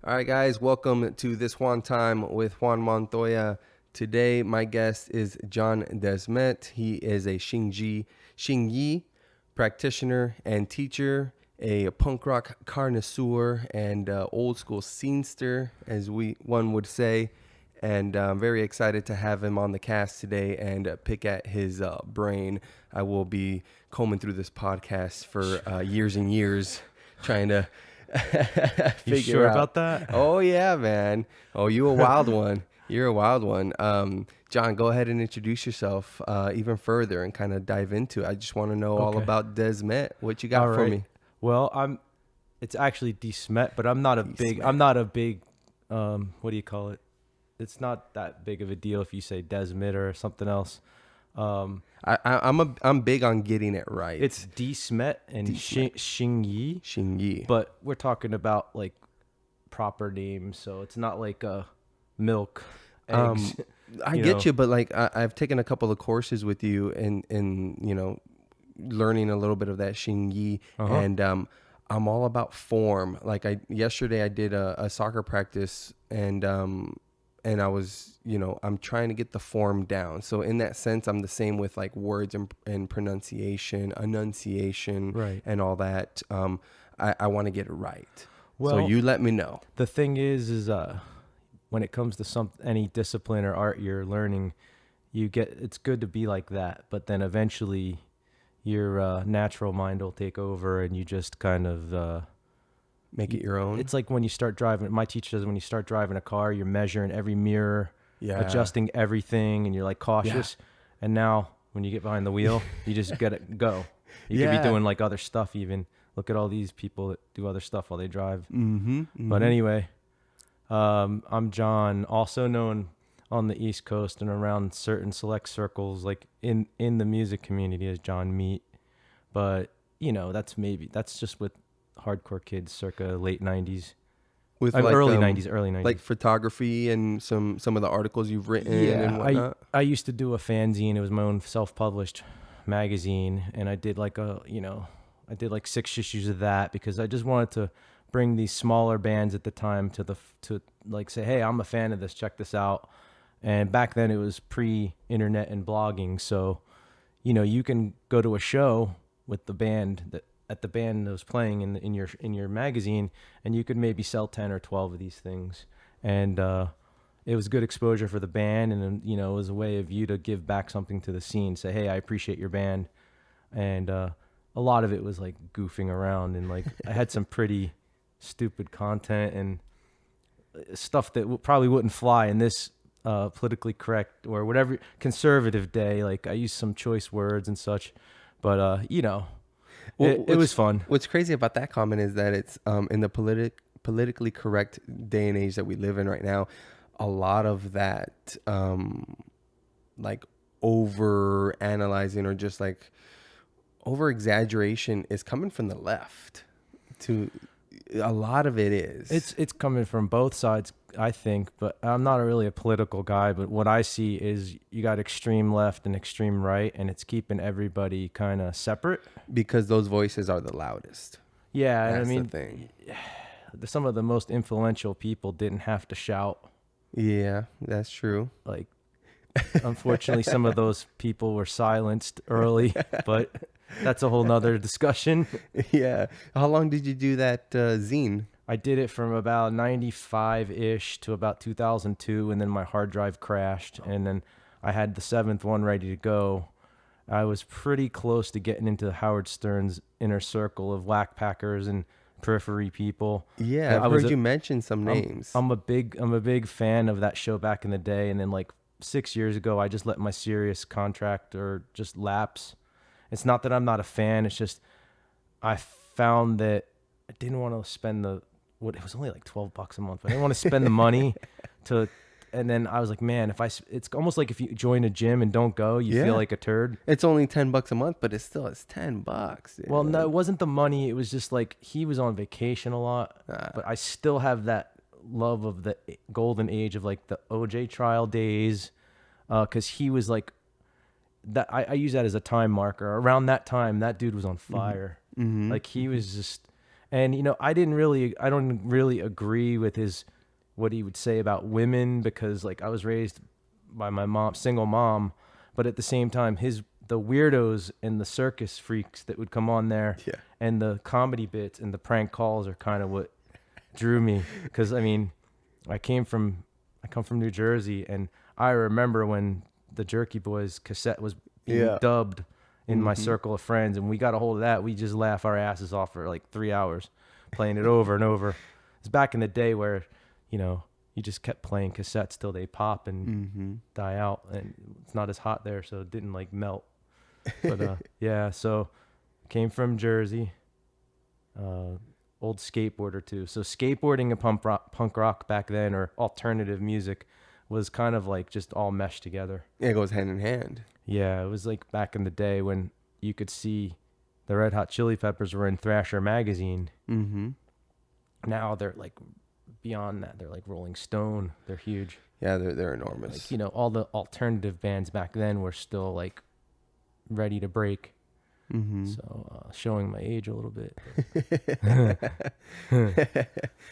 All right, guys, welcome to this Juan Time with Juan Montoya. Today, my guest is John DeSmet. He is a Xing Yi practitioner and teacher, a punk rock connoisseur, and old school scenester, as one would say. And I'm very excited to have him on the cast today and pick at his brain. I will be combing through this podcast for years and years, trying to You sure about that? Oh yeah, man. Oh, you a wild one. You're a wild one. John, go ahead and introduce yourself even further and kind of dive into it. I just want to know all about DeSmet. What you got for me? Well, it's actually DeSmet, but I'm not a big what do you call it? It's not that big of a deal if you say DeSmet or something else. I'm big on getting it right. It's DeSmet and Xing Yi. Xing Yi. But we're talking about like proper names, so it's not like milk, eggs. I get you, but like I've taken a couple of courses with you in learning a little bit of that Xing Yi, and I'm all about form. Like yesterday I did a soccer practice, and I was, I'm trying to get the form down. So in that sense, I'm the same with like words and pronunciation, enunciation, right, and all that. I want to get it right. Well, so you let me know. The thing is when it comes to any discipline or art you're learning, it's good to be like that. But then eventually your natural mind will take over and you just kind of make it your own. It's like when you start driving. My teacher says when you start driving a car, you're measuring every mirror, adjusting everything, and you're like cautious. Yeah. And now when you get behind the wheel, you just get it go. You could be doing like other stuff even. Look at all these people that do other stuff while they drive. But anyway, I'm John, also known on the East Coast and around certain select circles, like in the music community as John Meat. But, that's just with hardcore kids circa late 90s. With early 90s. Like photography and some of the articles you've written and whatnot. I used to do a fanzine. It was my own self-published magazine, and I did like 6 issues of that because I just wanted to bring these smaller bands at the time to like say, hey, I'm a fan of this, check this out. And back then it was pre-internet and blogging, so you can go to a show with the band that was playing in your magazine, and you could maybe sell 10 or 12 of these things, and it was good exposure for the band, and it was a way of you to give back something to the scene, say, hey, I appreciate your band. And a lot of it was like goofing around, and like I had some pretty stupid content and stuff that probably wouldn't fly in this politically correct or whatever conservative day. Like I used some choice words and such, but it was fun. What's crazy about that comment is that it's in the politically correct day and age that we live in right now, a lot of that like over analyzing or just like over exaggeration is coming from the left. A lot of it is. It's coming from both sides, I think, but I'm not really a political guy, but what I see is you got extreme left and extreme right, and it's keeping everybody kind of separate. Because those voices are the loudest. Yeah, that's I mean, the thing. Some of the most influential people didn't have to shout. Yeah, that's true. Like, unfortunately, some of those people were silenced early, but that's a whole nother discussion. Yeah. How long did you do that zine? I did it from about 95-ish to about 2002, and then my hard drive crashed, and then I had the 7th one ready to go. I was pretty close to getting into Howard Stern's inner circle of whack packers and periphery people. Yeah, I've heard you mention some names. I'm a big fan of that show back in the day, and then like 6 years ago, I just let my Sirius contract or just lapse. It's not that I'm not a fan. It's just I found that I didn't want to spend it was only like $12 a month, but I didn't want to spend the money and then I was like, man, it's almost like if you join a gym and don't go, you feel like a turd. It's only $10 a month, but it's $10. Dude. Well, no, it wasn't the money. It was just like he was on vacation a lot, but I still have that love of the golden age of like the OJ trial days, because he was like that. I use that as a time marker. Around that time, that dude was on fire. Mm-hmm. Like he was just, And I don't really agree with what he would say about women, because like I was raised by my mom, single mom, but at the same time, the weirdos and the circus freaks that would come on there, Yeah. and the comedy bits and the prank calls are kind of what drew me. Because I mean, I come from New Jersey, and I remember when the Jerky Boys cassette was being dubbed in my circle of friends, and we got a hold of that. We just laugh our asses off for like 3 hours playing it over and over. It's back in the day where, you just kept playing cassettes till they pop and die out, and it's not as hot there, so it didn't like melt. But yeah, so came from Jersey, old skateboarder too. So skateboarding and punk rock back then, or alternative music, was kind of like just all meshed together. Yeah, it goes hand in hand. Yeah, it was like back in the day when you could see the Red Hot Chili Peppers were in Thrasher magazine. Mm-hmm. Now they're like beyond that. They're like Rolling Stone. They're huge. Yeah, they're enormous. Like, all the alternative bands back then were still like ready to break. Mm-hmm. So showing my age a little bit.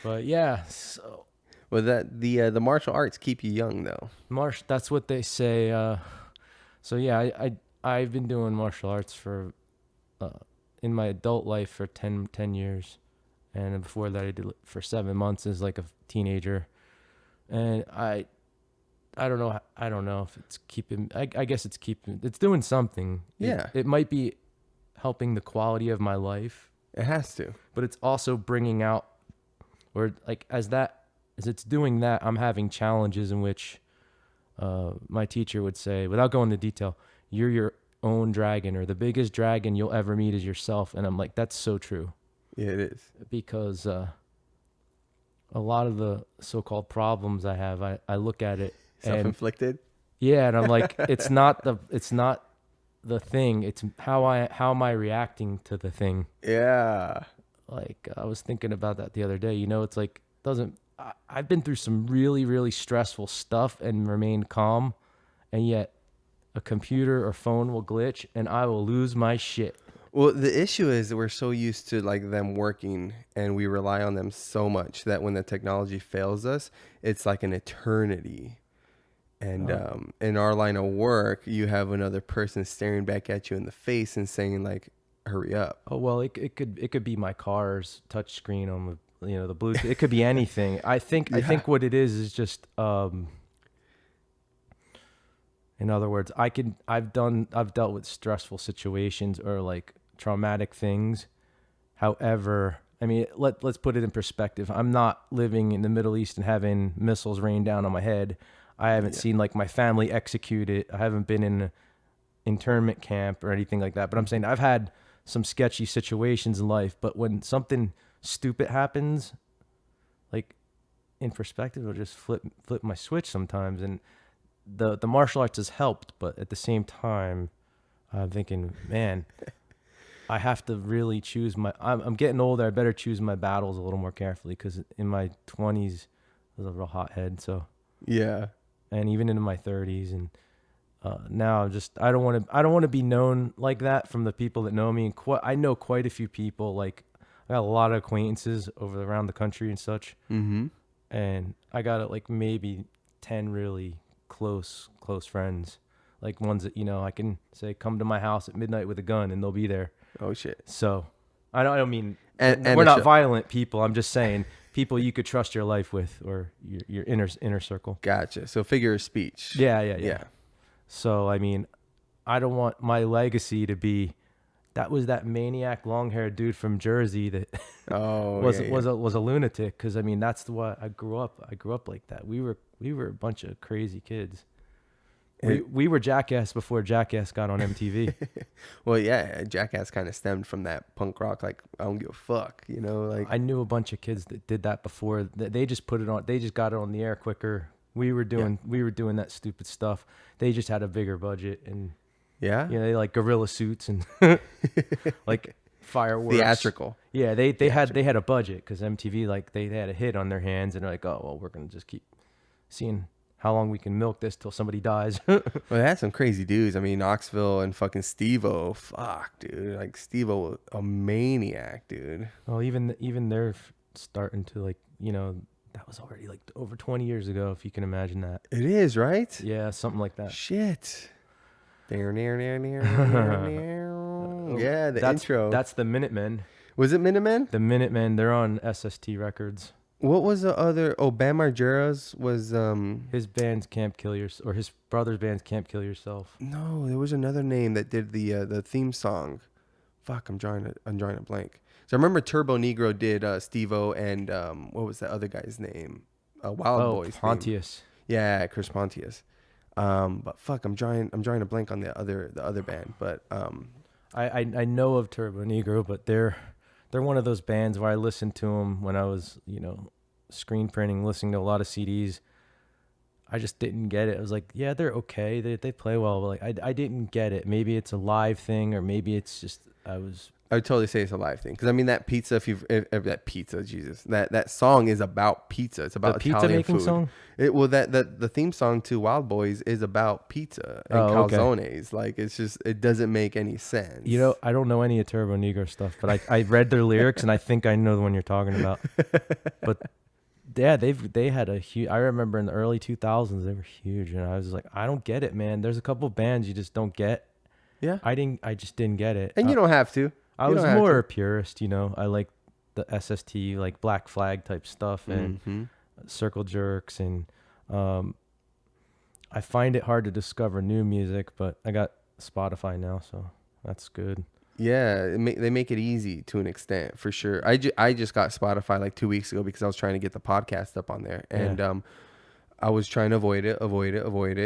But yeah, so. Well, the martial arts keep you young though. That's what they say. So yeah, I've been doing martial arts for in my adult life for 10 years, and before that I did it for 7 months as like a teenager. And I don't know if it's keeping. I guess it's doing something. Yeah, it might be helping the quality of my life. It has to. But it's also bringing out, or like as it's doing that, I'm having challenges in which my teacher would say, without going into detail, you're your own dragon, or the biggest dragon you'll ever meet is yourself. And I'm like, that's so true. Yeah, it is. Because a lot of the so-called problems I have, I look at it. Self-inflicted? Yeah, and I'm like, it's not the thing, it's how am I reacting to the thing. Yeah. Like I was thinking about that the other day. It's like I've been through some really, really stressful stuff and remained calm, and yet a computer or phone will glitch and I will lose my shit. Well, the issue is that we're so used to like them working, and we rely on them so much that when the technology fails us, it's like an eternity. And in our line of work, you have another person staring back at you in the face and saying like, hurry up. Oh, well, it could be my car's touch screen on the Bluetooth. It could be anything. I think what it is just in other words, I've dealt with stressful situations or like traumatic things. However, I mean, let's put it in perspective. I'm not living in the Middle East and having missiles rain down on my head. I haven't seen like my family executed. I haven't been in an internment camp or anything like that. But I'm saying I've had some sketchy situations in life. But when something stupid happens, like in perspective, it'll just flip my switch sometimes. And the martial arts has helped, but at the same time, I'm thinking, man, I have to really choose I'm getting older. I better choose my battles a little more carefully, because in my 20s, I was a real hothead. So yeah. And even into my 30s, and now I don't want to be known like that from the people that know me. And I know quite a few people. Like I got a lot of acquaintances around the country and such. Mm-hmm. And I got like maybe 10 really close friends, like ones that I can say come to my house at midnight with a gun and they'll be there. Oh shit. So I don't mean and we're not violent people. I'm just saying people you could trust your life with, or your inner circle. Gotcha. So figure of speech. Yeah. So I mean, I don't want my legacy to be that maniac long-haired dude from Jersey that was a lunatic. Because I mean, that's what I grew up like that. We were a bunch of crazy kids. We were Jackass before Jackass got on MTV. Well, yeah, Jackass kind of stemmed from that punk rock. Like I don't give a fuck, Like I knew a bunch of kids that did that before. They just put it on. They just got it on the air quicker. We were doing that stupid stuff. They just had a bigger budget, and they like gorilla suits and like fireworks. Theatrical. Yeah, they had a budget because MTV, like they had a hit on their hands, and they're like, oh well, we're gonna just keep seeing how long we can milk this till somebody dies. Well, they had some crazy dudes. I mean, Knoxville and fucking Steve-O. Fuck, dude. Like, Steve-O, a maniac, dude. Well, even they're starting to, like, you know, that was already like over 20 years ago, if you can imagine that. It is, right? Yeah, something like that. Shit. Yeah, the intro. That's the Minutemen. Was it Minutemen? The Minutemen, they're on SST Records. What was the other? Oh, Bam Margera's was his band's Can't Kill Yourself, or his brother's band's Can't Kill Yourself. No, there was another name that did the theme song. Fuck, I'm drawing a blank. So I remember Turbo Negro did Steve-O and what was that other guy's name? Wild Boy's Pontius. Name. Yeah, Chris Pontius. But fuck, I'm drawing a blank on the other band. But I know of Turbo Negro, but they're one of those bands where I listened to them when I was, you know, screen printing, listening to a lot of CDs. I just didn't get it. I was like, yeah, they're okay. They play well, but like I didn't get it. Maybe it's a live thing, or maybe it's just I would totally say it's a live thing, because I mean that pizza. That pizza, Jesus, that song is about pizza. It's about the pizza Italian making food. Song. The theme song to Wild Boys is about pizza and calzones. Like, it's just, it doesn't make any sense. You know, I don't know any of Turbo Negro stuff, but I read their lyrics and I think I know the one you're talking about. But yeah, they had a huge. I remember in the early 2000s they were huge, and I was like, I don't get it, man. There's a couple bands you just don't get. Yeah, I just didn't get it, and you don't have to. I was more a purist, you know. I like the SST, like Black Flag type stuff, and Circle Jerks, and I find it hard to discover new music, but I got Spotify now, so that's good. Yeah, they make it easy to an extent, for sure. I just got Spotify like 2 weeks ago because I was trying to get the podcast up on there, and I was trying to avoid it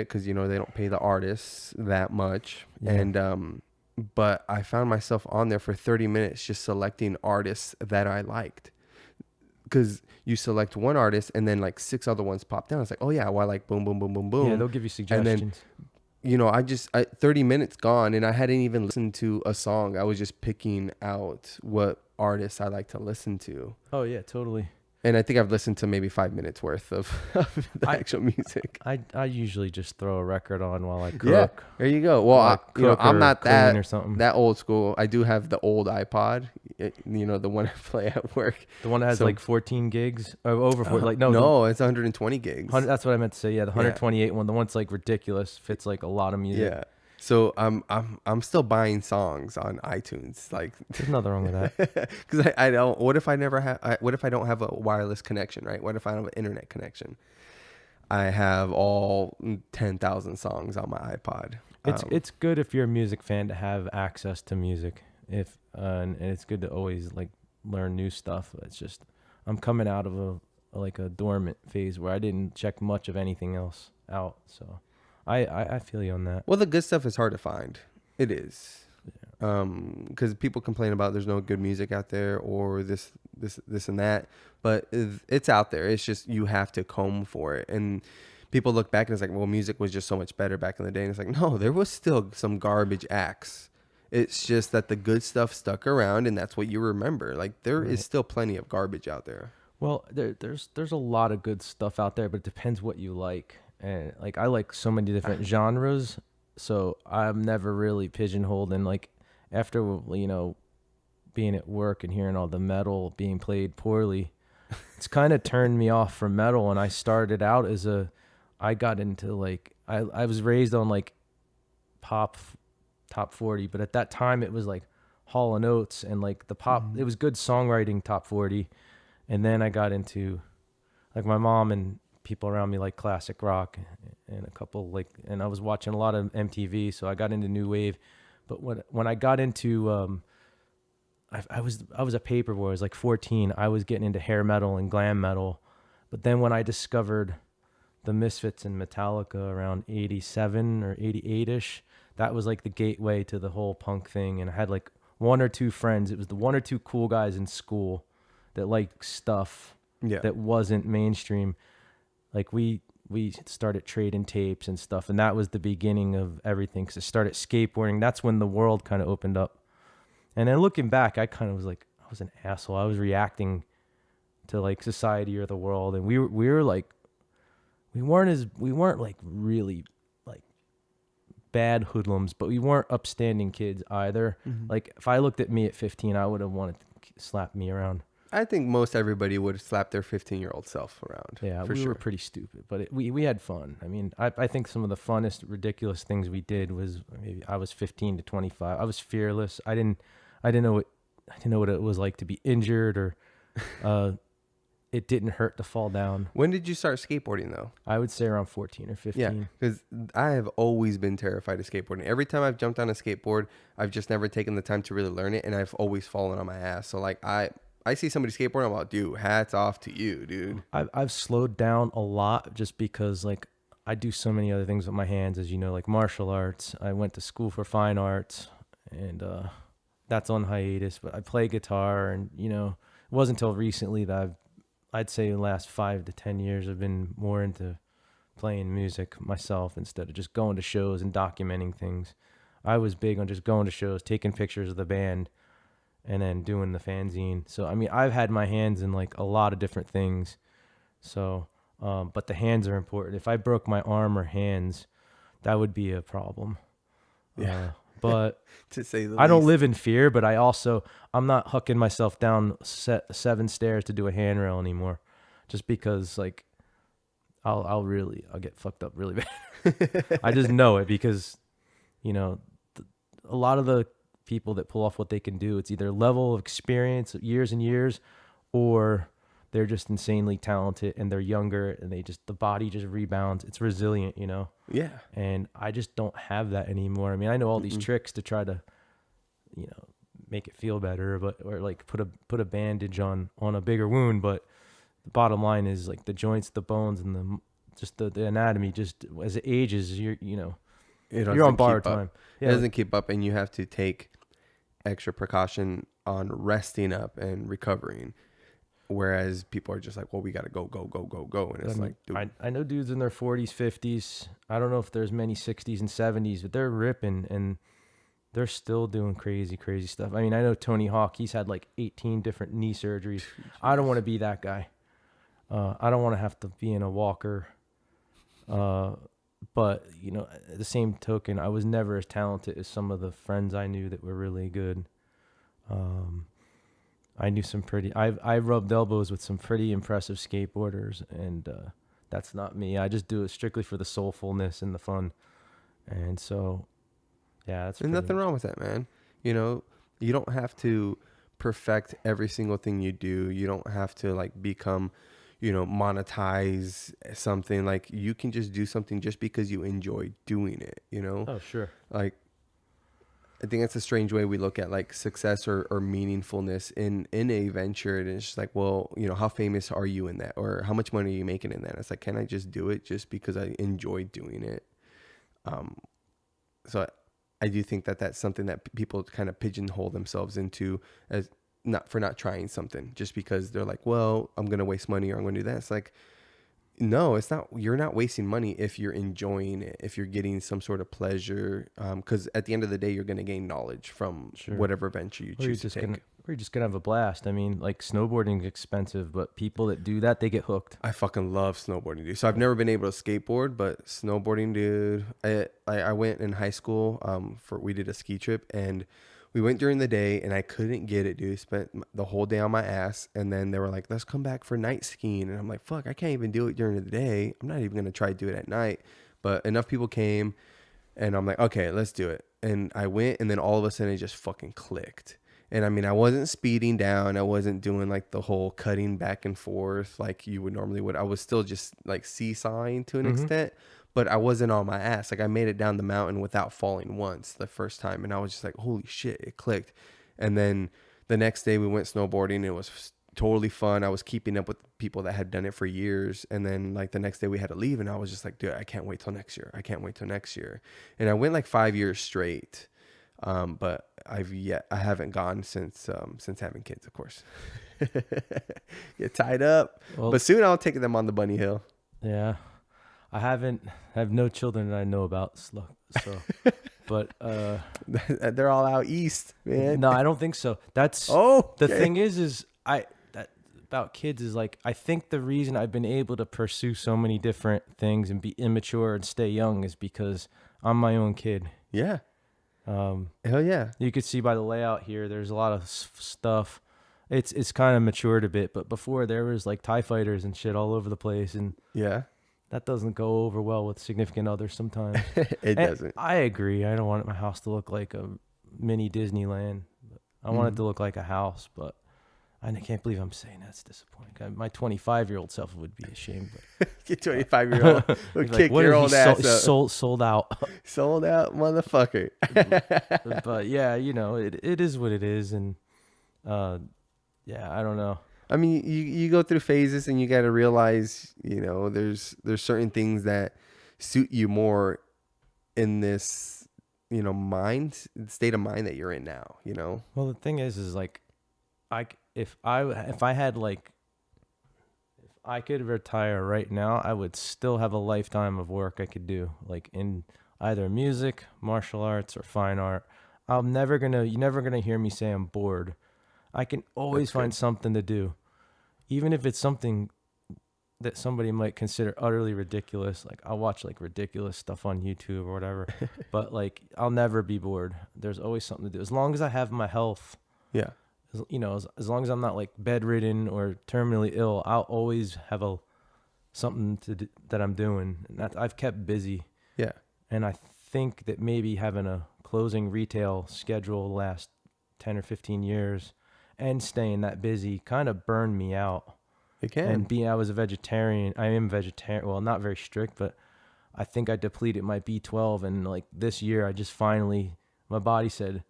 because, you know, they don't pay the artists that much, and but I found myself on there for 30 minutes just selecting artists that I liked, because you select one artist and then like 6 other ones pop down. It's like, oh yeah, well, I like boom, boom, boom, boom, boom. Yeah, they'll give you suggestions. And then, you know, 30 minutes gone and I hadn't even listened to a song. I was just picking out what artists I like to listen to. Oh yeah, totally. And I think I've listened to maybe 5 minutes worth of the actual music. I usually just throw a record on while I cook. Yeah, there you go. Well, you know, I'm not that old school. I do have the old iPod, you know, the one I play at work. The one that has like 14 gigs over 4. Like no, it's 120 gigs. That's what I meant to say. Yeah, the 128 one. The one's like ridiculous. Fits like a lot of music. Yeah. So I'm still buying songs on iTunes. Like, there's nothing wrong with that. Because I don't. What if I don't have a wireless connection? Right? What if I don't have an internet connection? I have all 10,000 songs on my iPod. It's good if you're a music fan to have access to music. And it's good to always like learn new stuff. It's just I'm coming out of a dormant phase where I didn't check much of anything else out. So. I feel you on that. Well, the good stuff is hard to find. It is. Because people complain about there's no good music out there or this and that. But it's out there. It's just you have to comb for it. And people look back and it's like, well, music was just so much better back in the day. And it's like, no, there was still some garbage acts. It's just that the good stuff stuck around and that's what you remember. Like, there is still plenty of garbage out there. Well, there's a lot of good stuff out there, but it depends what you like. And like I like so many different genres, so I'm never really pigeonholed. And like after, you know, being at work and hearing all the metal being played poorly, it's kind of turned me off from metal. And I started out I got into like I was raised on like pop top 40, but at that time it was like Hall & Oates and like the pop. It was good songwriting top 40, and then I got into like my mom and people around me like classic rock and a couple like, and I was watching a lot of MTV, so I got into new wave. But when I got into I was a paperboy. I was like 14. I was getting into hair metal and glam metal. But then when I discovered the Misfits and Metallica around 87 or 88ish, that was like the gateway to the whole punk thing. And I had like one or two friends. It was the one or two cool guys in school that liked stuff that wasn't mainstream. Like we started trading tapes and stuff, and that was the beginning of everything. Because I started skateboarding. That's when the world kind of opened up. And then looking back, I kind of was like, I was an asshole. I was reacting to like society or the world, and we we weren't like really like bad hoodlums, but we weren't upstanding kids either. Mm-hmm. Like if I looked at me at 15, I would have wanted to slap me around. I think most everybody would slap their 15-year-old self around. Yeah, for we sure. were pretty stupid, but we had fun. I mean, I think some of the funnest, ridiculous things we did was maybe I was 15 to 25. I was fearless. I didn't know what it was like to be injured or it didn't hurt to fall down. When did you start skateboarding though? I would say around 14 or 15. Yeah, because I have always been terrified of skateboarding. Every time I've jumped on a skateboard, I've just never taken the time to really learn it, and I've always fallen on my ass. So like I see somebody skateboarding, I'm like, dude, hats off to you, dude. I've slowed down a lot just because like I do so many other things with my hands, as you know, like martial arts. I went to school for fine arts, and that's on hiatus. But I play guitar, and you know, it wasn't until recently that I'd say the last 5 to 10 years I've been more into playing music myself instead of just going to shows and documenting things. I was big on just going to shows, taking pictures of the band, and then doing the fanzine. So, I mean, I've had my hands in like a lot of different things. So, but the hands are important. If I broke my arm or hands, that would be a problem. Yeah. But To say the I don't least. live in fear, but I'm not hucking myself down 7 stairs to do a handrail anymore, just because like I'll get fucked up really bad. I just know it because, you know, a lot of the people that pull off what they can do, it's either level of experience, years and years, or they're just insanely talented and they're younger and the body just rebounds. It's resilient, you know? Yeah. And I just don't have that anymore. I mean, I know all these tricks to try to, you know, make it feel better, or like put a bandage on a bigger wound. But the bottom line is like the joints, the bones, and the anatomy. Just as it ages, you're on borrowed time. It doesn't keep up, and you have to take extra precaution on resting up and recovering. Whereas people are just like, well, we got to go. And it's like, dude. I know dudes in their 40s, 50s. I don't know if there's many 60s and 70s, but they're ripping and they're still doing crazy, crazy stuff. I mean, I know Tony Hawk, he's had like 18 different knee surgeries. I don't want to be that guy. I don't want to have to be in a walker. But, you know, at the same token, I was never as talented as some of the friends I knew that were really good. I knew I rubbed elbows with some pretty impressive skateboarders, and that's not me. I just do it strictly for the soulfulness and the fun. And so, yeah, that's There's nothing wrong with that, man. You know, you don't have to perfect every single thing you do. You don't have to like become, you know, monetize something. Like you can just do something just because you enjoy doing it, you know? Oh, sure. Like, I think that's a strange way we look at like success or meaningfulness in a venture. And it's just like, well, you know, how famous are you in that? Or how much money are you making in that? It's like, can I just do it just because I enjoy doing it? So I do think that that's something that people kind of pigeonhole themselves into as not trying something just because they're like, well, I'm going to waste money or I'm going to do that. It's like, no, it's not. You're not wasting money if you're enjoying it, if you're getting some sort of pleasure. Because at the end of the day, you're going to gain knowledge from whatever venture you choose to take. You're just going to have a blast. I mean, like snowboarding is expensive, but people that do that, they get hooked. I fucking love snowboarding, dude. So I've never been able to skateboard, but snowboarding, dude. I went in high school. We did a ski trip and we went during the day and I couldn't get it, dude. Spent the whole day on my ass. And then they were like, let's come back for night skiing. And I'm like, fuck, I can't even do it during the day. I'm not even going to try to do it at night. But enough people came and I'm like, okay, let's do it. And I went and then all of a sudden it just fucking clicked. And I mean, I wasn't speeding down. I wasn't doing like the whole cutting back and forth like you would normally would. I was still just like seesawing to an extent. But I wasn't on my ass. Like I made it down the mountain without falling once the first time. And I was just like, holy shit, it clicked. And then the next day we went snowboarding. It was totally fun. I was keeping up with people that had done it for years. And then like the next day we had to leave. And I was just like, dude, I can't wait till next year. I can't wait till next year. And I went like 5 years straight. But I haven't gone since having kids, of course. Get tied up. Well, but soon I'll take them on the bunny hill. Yeah. I have no children that I know about, so but they're all out east, man. No, I don't think so. That's okay. The thing is back about kids is like, I think the reason I've been able to pursue so many different things and be immature and stay young is because I'm my own kid. Yeah. Hell yeah. You could see by the layout here, there's a lot of stuff. It's kind of matured a bit, but before there was like TIE fighters and shit all over the place, and Yeah. that doesn't go over well with significant others sometimes. It doesn't. I agree. I don't want my house to look like a mini Disneyland. I want it to look like a house, but I can't believe I'm saying that's disappointing. My 25-year-old self would be ashamed. Your 25-year-old would kick what your if old he ass up. sold out. Sold out, motherfucker. But yeah, you know, it is what it is, and yeah, I don't know. I mean, you go through phases, and you got to realize, you know, there's certain things that suit you more in this, you know, state of mind that you're in now, you know. Well, the thing is like, if I could retire right now, I would still have a lifetime of work I could do, like in either music, martial arts, or fine art. You're never gonna hear me say I'm bored. I can always find something to do, even if it's something that somebody might consider utterly ridiculous. Like, I'll watch like ridiculous stuff on YouTube or whatever, but like, I'll never be bored. There's always something to do, as long as I have my health. Yeah. You know, as long as I'm not like bedridden or terminally ill, I'll always have something to do, that I'm doing, and that I've kept busy. Yeah. And I think that maybe having a closing retail schedule the last 10 or 15 years and staying that busy kind of burned me out. It can. And I was a vegetarian. I am vegetarian. Well, not very strict, but I think I depleted my B12. And like this year, I just finally, my body said,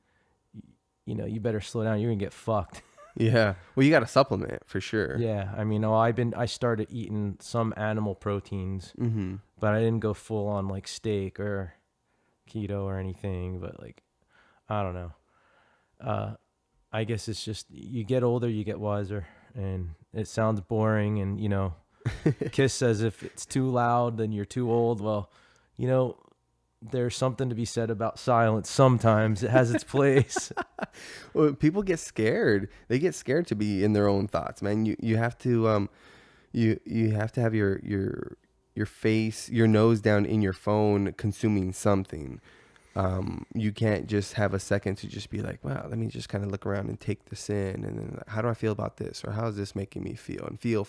you know, you better slow down. You're going to get fucked. Yeah. Well, you got to supplement for sure. Yeah. I mean, I started eating some animal proteins, but I didn't go full on like steak or keto or anything. But like, I don't know. I guess it's just, you get older, you get wiser, and it sounds boring. And, you know, Kiss says if it's too loud, then you're too old. Well, you know, there's something to be said about silence. Sometimes it has its place. Well, people get scared. They get scared to be in their own thoughts, man. You have to you have to have your face, your nose down in your phone, consuming something. You can't just have a second to just be like, wow, let me just kind of look around and take this in, and then how do I feel about this, or how is this making me feel? And feel.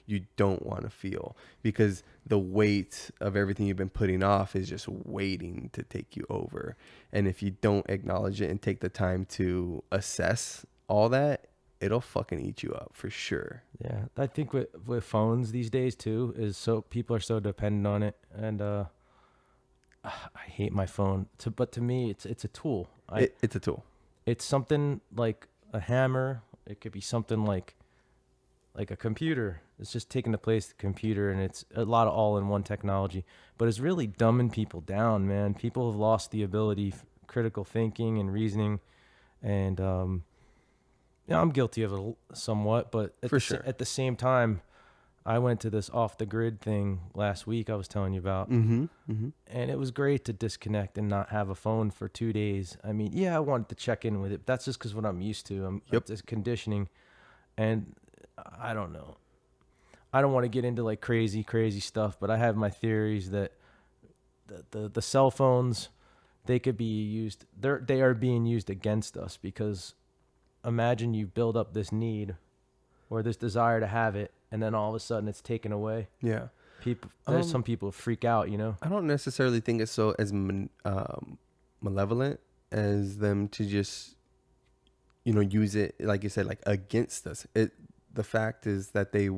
You don't want to feel, because the weight of everything you've been putting off is just waiting to take you over. And if you don't acknowledge it and take the time to assess all that, it'll fucking eat you up for sure. Yeah, I think with phones these days too, is so people are so dependent on it, and I hate my phone. But to me, it's a tool. It's a tool. It's something like a hammer. It could be something like a computer. It's just taking the place of the computer, and it's a lot of all-in-one technology. But it's really dumbing people down, man. People have lost the ability, critical thinking and reasoning, and yeah, I'm guilty of it somewhat. But at the same time, I went to this off-the-grid thing last week I was telling you about, and it was great to disconnect and not have a phone for 2 days. I mean, yeah, I wanted to check in with it. That's just because what I'm used to. I'm just conditioning, and I don't know. I don't want to get into like crazy stuff, but I have my theories that the cell phones, they could be used. They are being used against us, because imagine you build up this need or this desire to have it, and then all of a sudden it's taken away. Yeah. There's some people who freak out, you know? I don't necessarily think it's so as malevolent as them to just, you know, use it, like you said, like against us. The fact is that they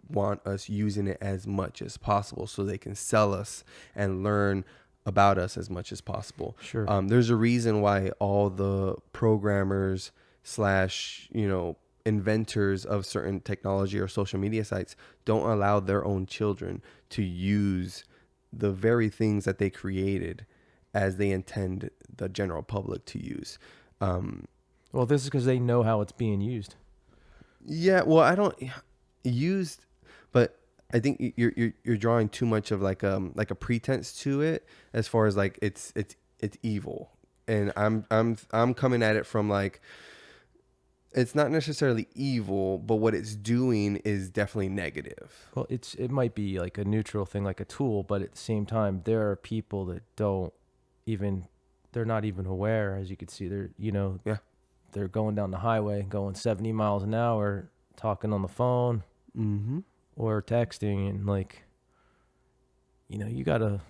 want us using it as much as possible so they can sell us and learn about us as much as possible. Sure. There's a reason why all the programmers / you know, inventors of certain technology or social media sites don't allow their own children to use the very things that they created as they intend the general public to use. Well, this is because they know how it's being used. Yeah, well, I don't used, but I think you're drawing too much of like a pretense to it, as far as like it's evil, and I'm coming at it from like, it's not necessarily evil, but what it's doing is definitely negative. Well, it might be like a neutral thing, like a tool, but at the same time, there are people that they're not even aware. As you can see, Yeah. they're going down the highway, going 70 miles an hour, talking on the phone Mm-hmm. or texting, and like, you gotta.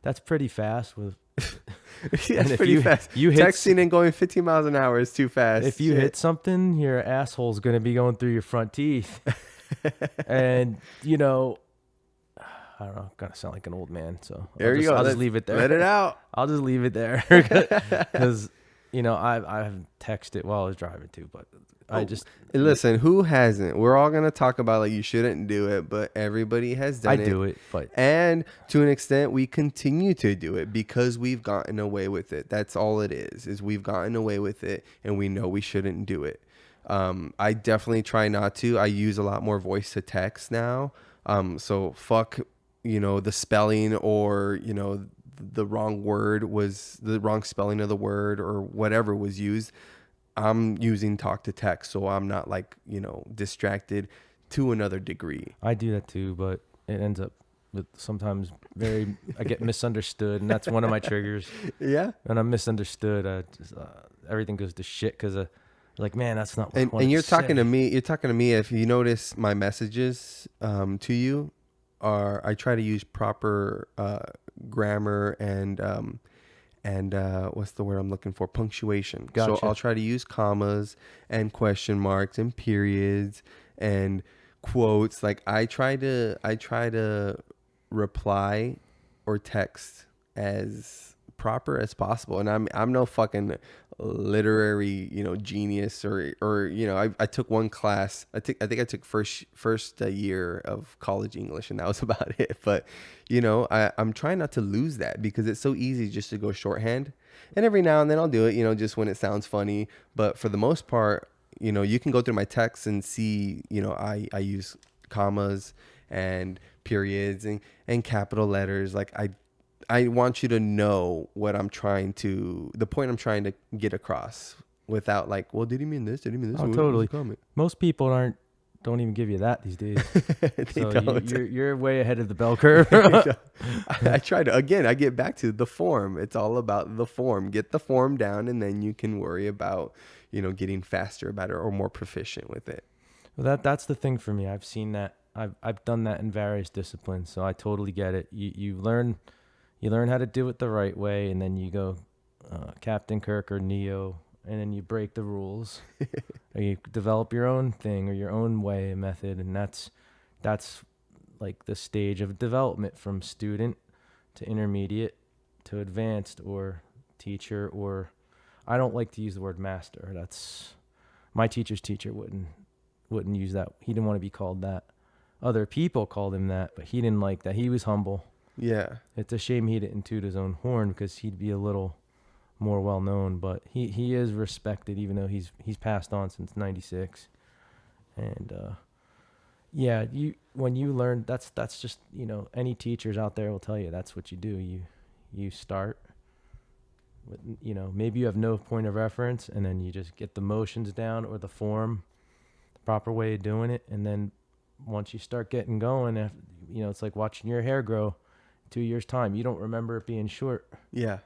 That's pretty fast with. Yeah, And it's if pretty fast. You hit Texting and going 15 miles an hour is too fast. If you hit something, your asshole's gonna be going through your front teeth, and I don't know. I'm gonna sound like an old man, so There you go. I'll just leave it there. Let it out. I'll just leave it there because I've texted while I was driving too, but Listen, who hasn't? We're all gonna talk about like you shouldn't do it, but everybody has done it. I do it, but and to an extent, we continue to do it because we've gotten away with it. That's all it is we've gotten away with it, and we know we shouldn't do it. I definitely try not to. I use a lot more voice to text now. So fuck, the spelling or the wrong word was the wrong spelling of the word or whatever was used. I'm using talk to text, so I'm not like, distracted to another degree. I do that too, but it ends up with sometimes I get misunderstood, and that's one of my triggers. Yeah. When I'm misunderstood, everything goes to shit because like, man, that's not what I wanted and you're to talking say. to me. You're talking to me. If you notice my messages to you I try to use proper grammar and what's the word I'm looking for? Punctuation. Gotcha. So I'll try to use commas and question marks and periods and quotes. Like I try to reply or text as proper as possible. And I'm no fucking literary, genius or I took one class. I think I took first year of college English, and that was about it. But I'm trying not to lose that because it's so easy just to go shorthand. And every now and then I'll do it, just when it sounds funny. But for the most part, you can go through my texts and see, I use commas and periods and capital letters. Like I want you to know what the point I'm trying to get across without like, well, did he mean this? Did he mean this? Oh, totally. Most people don't even give you that these days. So you're way ahead of the bell curve. I try to, again, I get back to the form. It's all about the form. Get the form down, and then you can worry about, getting faster about it or more proficient with it. Well, that's the thing for me. I've seen that. I've done that in various disciplines, so I totally get it. You learn how to do it the right way, and then you go Captain Kirk or Neo, and then you break the rules. Or you develop your own thing or your own way, method, and that's like the stage of development from student to intermediate to advanced or teacher, or I don't like to use the word master. That's my teacher's teacher wouldn't use that. He didn't want to be called that. Other people called him that, but he didn't like that. He was humble. Yeah. It's a shame he didn't toot his own horn because he'd be a little more well known, but he is respected even though he's passed on since 96. And when you learn, that's just, any teachers out there will tell you that's what you do. You start with, maybe you have no point of reference, and then you just get the motions down or the form, the proper way of doing it. And then once you start getting going, it's like watching your hair grow. 2 years time, you don't remember it being short. Yeah.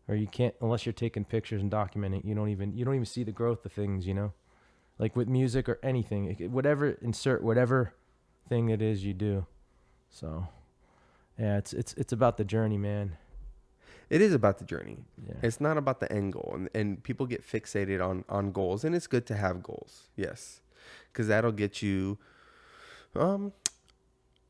Or you can't, unless you're taking pictures and documenting. You don't even see the growth of things. Like with music or anything, insert whatever thing it is you do. So yeah, it's about the journey, man. It is about the journey. Yeah. It's not about the end goal, and people get fixated on goals, and it's good to have goals. Yes. Because that'll get you I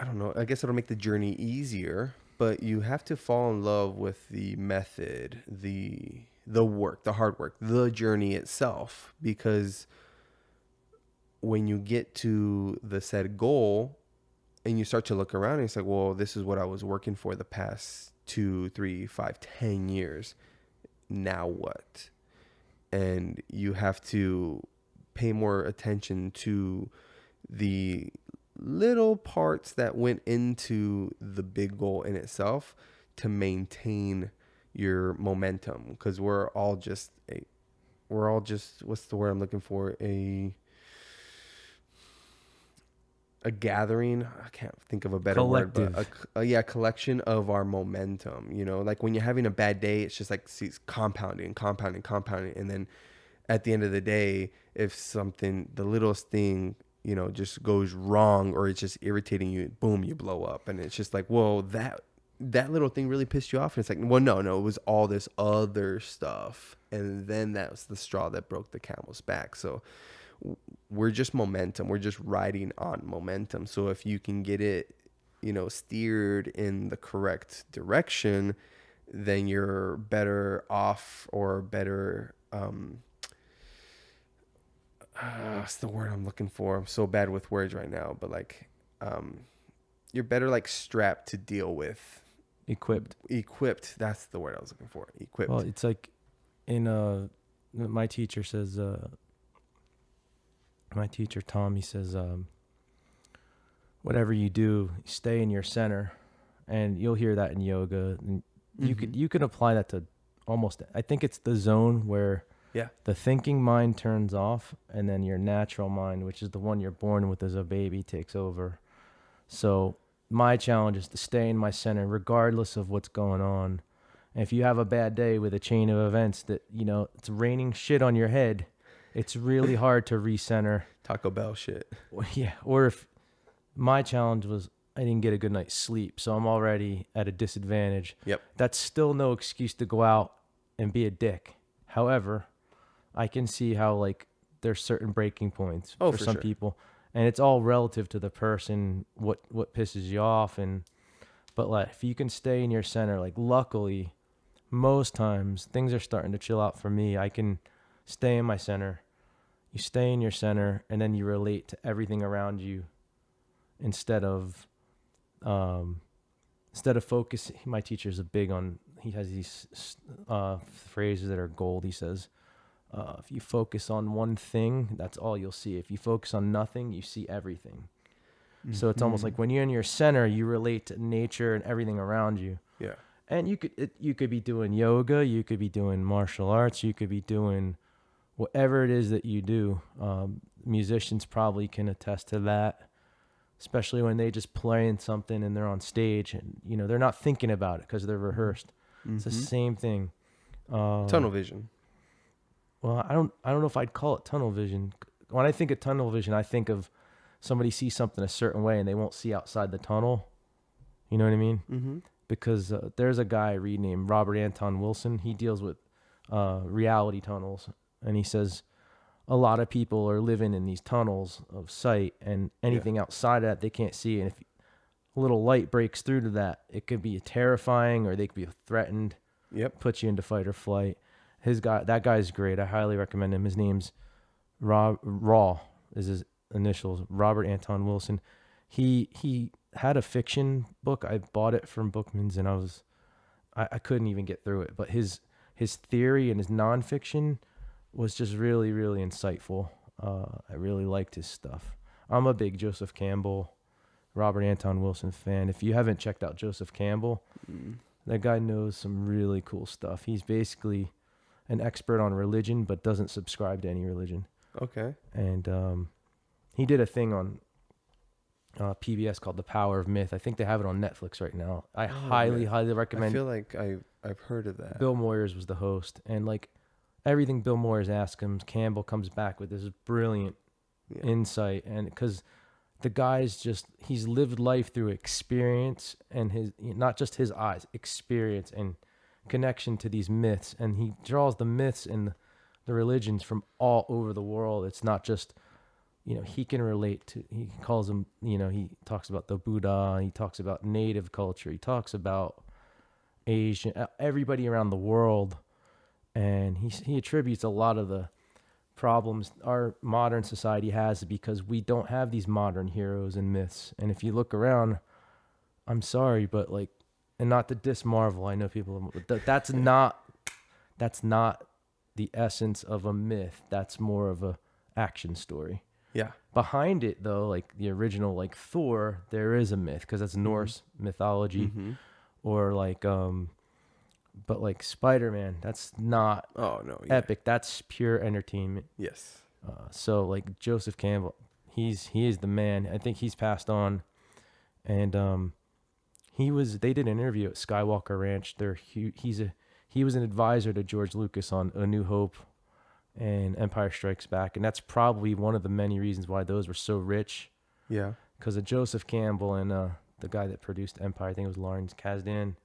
don't know, I guess it'll make the journey easier. But you have to fall in love with the method, the work, the hard work, the journey itself. Because when you get to the said goal and you start to look around, and it's like, well, this is what I was working for the past 2, 3, 5, 10 years. Now what? And you have to pay more attention to the little parts that went into the big goal in itself to maintain your momentum, because we're we're all just, what's the word I'm looking for? A gathering. I can't think of a better word, but collection of our momentum. You know, like when you're having a bad day, it's just like compounding, and then at the end of the day, if something, the littlest thing, you know, just goes wrong or it's just irritating you, boom, you blow up. And it's just like, whoa, that little thing really pissed you off. And it's like, well, no, it was all this other stuff. And then that was the straw that broke the camel's back. So we're just momentum. We're just riding on momentum. So if you can get it, you know, steered in the correct direction, then you're better off, or better, what's the word I'm looking for? I'm so bad with words right now, but like, you're better like strapped to deal with. Equipped. That's the word I was looking for. Equipped. Well, it's like my teacher says, my teacher, Tom, he says, whatever you do, stay in your center. And you'll hear that in yoga. And you can apply that to almost, I think it's the zone where the thinking mind turns off, and then your natural mind, which is the one you're born with as a baby, takes over. So my challenge is to stay in my center regardless of what's going on. And if you have a bad day with a chain of events that, you know, it's raining shit on your head, it's really hard to recenter. Taco Bell shit. Yeah. Or if my challenge was I didn't get a good night's sleep, so I'm already at a disadvantage. Yep. That's still no excuse to go out and be a dick. However, I can see how like there's certain breaking points for some people, and it's all relative to the person, what pisses you off. But like if you can stay in your center, like luckily most times things are starting to chill out for me. I can stay in my center. You stay in your center, and then you relate to everything around you instead of focusing. My teacher's big on, he has these phrases that are gold. He says, if you focus on one thing, that's all you'll see. If you focus on nothing, you see everything. Mm-hmm. So it's almost like when you're in your center, you relate to nature and everything around you. Yeah. And you could be doing yoga, you could be doing martial arts, you could be doing whatever it is that you do. Musicians probably can attest to that, especially when they just playing something and they're on stage and, you know, they're not thinking about it because they're rehearsed. Mm-hmm. It's the same thing. Tunnel vision. Well, I don't know if I'd call it tunnel vision. When I think of tunnel vision, I think of somebody sees something a certain way and they won't see outside the tunnel. You know what I mean? Mm-hmm. Because there's a guy I read named Robert Anton Wilson. He deals with reality tunnels. And he says a lot of people are living in these tunnels of sight, and anything outside of that they can't see. And if a little light breaks through to that, it could be terrifying, or they could be threatened. Yep. Put you into fight or flight. That guy's great. I highly recommend him. His name's Raw is his initials, Robert Anton Wilson. He had a fiction book. I bought it from Bookman's, and I couldn't even get through it. But his theory and his nonfiction was just really, really insightful. I really liked his stuff. I'm a big Joseph Campbell, Robert Anton Wilson fan. If you haven't checked out Joseph Campbell, that guy knows some really cool stuff. He's basically an expert on religion, but doesn't subscribe to any religion. Okay. And he did a thing on PBS called The Power of Myth. I think they have it on Netflix right now. I highly recommend. I feel like I've heard of that. Bill Moyers was the host, and like everything Bill Moyers asks him, Campbell comes back with this brilliant insight. And because the guy's he's lived life through experience, and not just his eyes, experience and connection to these myths. And he draws the myths and the religions from all over the world. It's not just, you know, he can relate to, he calls them, you know, he talks about the Buddha, he talks about native culture, he talks about Asian, everybody around the world. And he attributes a lot of the problems our modern society has because we don't have these modern heroes and myths. And if you look around, I'm sorry, but like, and not to diss Marvel, I know people, but that's not the essence of a myth. That's more of a action story. Yeah. Behind it though, like the original, like Thor, there is a myth because that's Norse mythology, or like But like Spider-Man, that's not Oh no, yeah. epic. That's pure entertainment. Yes. So like Joseph Campbell, he is the man. I think he's passed on, and they did an interview at Skywalker Ranch. He was an advisor to George Lucas on A New Hope and Empire Strikes Back, and that's probably one of the many reasons why those were so rich. Yeah. Because of Joseph Campbell and the guy that produced Empire, I think it was Lawrence Kasdan.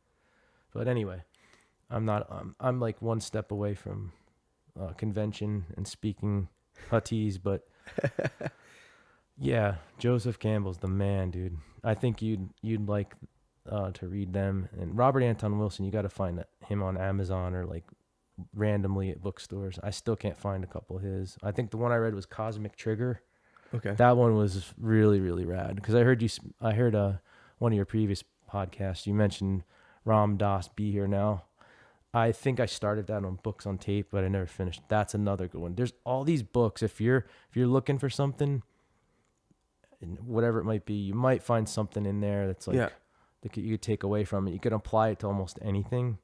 But anyway, I'm like one step away from convention and speaking Huttese, but yeah, Joseph Campbell's the man, dude. I think you'd like to read them. And Robert Anton Wilson, you got to find him on Amazon or like randomly at bookstores. I still can't find a couple of his. I think the one I read was Cosmic Trigger. Okay. That one was really, really rad because I heard one of your previous podcasts. You mentioned Ram Dass, Be Here Now. I think I started that on Books on Tape, but I never finished. That's another good one. There's all these books. If you're looking for something, whatever it might be, you might find something in there that's like that you could take away from it. You could apply it to almost anything.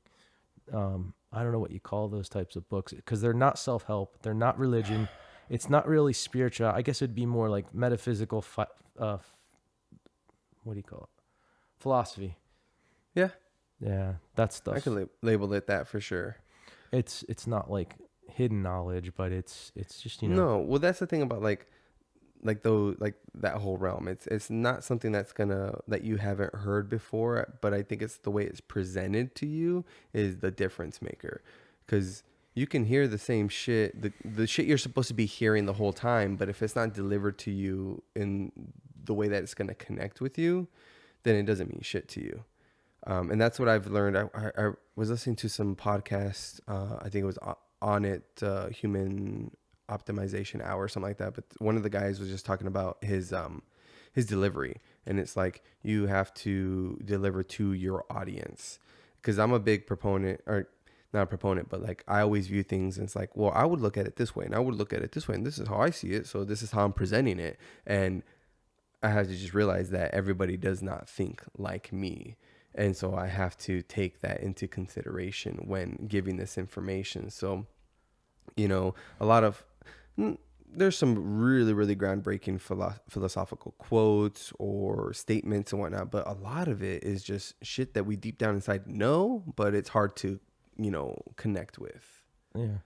I don't know what you call those types of books because they're not self-help. They're not religion. It's not really spiritual. I guess it'd be more like metaphysical. What do you call it? Philosophy. Yeah. Yeah, that stuff. I could label it that for sure. It's not like hidden knowledge, but it's just, No, well, that's the thing about like that whole realm. It's not something that you haven't heard before, but I think it's the way it's presented to you is the difference maker. Because you can hear the same shit, the shit you're supposed to be hearing the whole time, but if it's not delivered to you in the way that it's going to connect with you, then it doesn't mean shit to you. And that's what I've learned. I was listening to some podcast. I think it was on it, Human Optimization Hour or something like that. But one of the guys was just talking about his delivery, and it's like you have to deliver to your audience. Because I'm a big proponent, or not a proponent, but like I always view things, and it's like, well, I would look at it this way, and I would look at it this way, and this is how I see it. So this is how I'm presenting it, and I had to just realize that everybody does not think like me. And so I have to take that into consideration when giving this information. So, there's some really, really groundbreaking philosophical quotes or statements and whatnot, but a lot of it is just shit that we deep down inside know, but it's hard to, connect with. Yeah.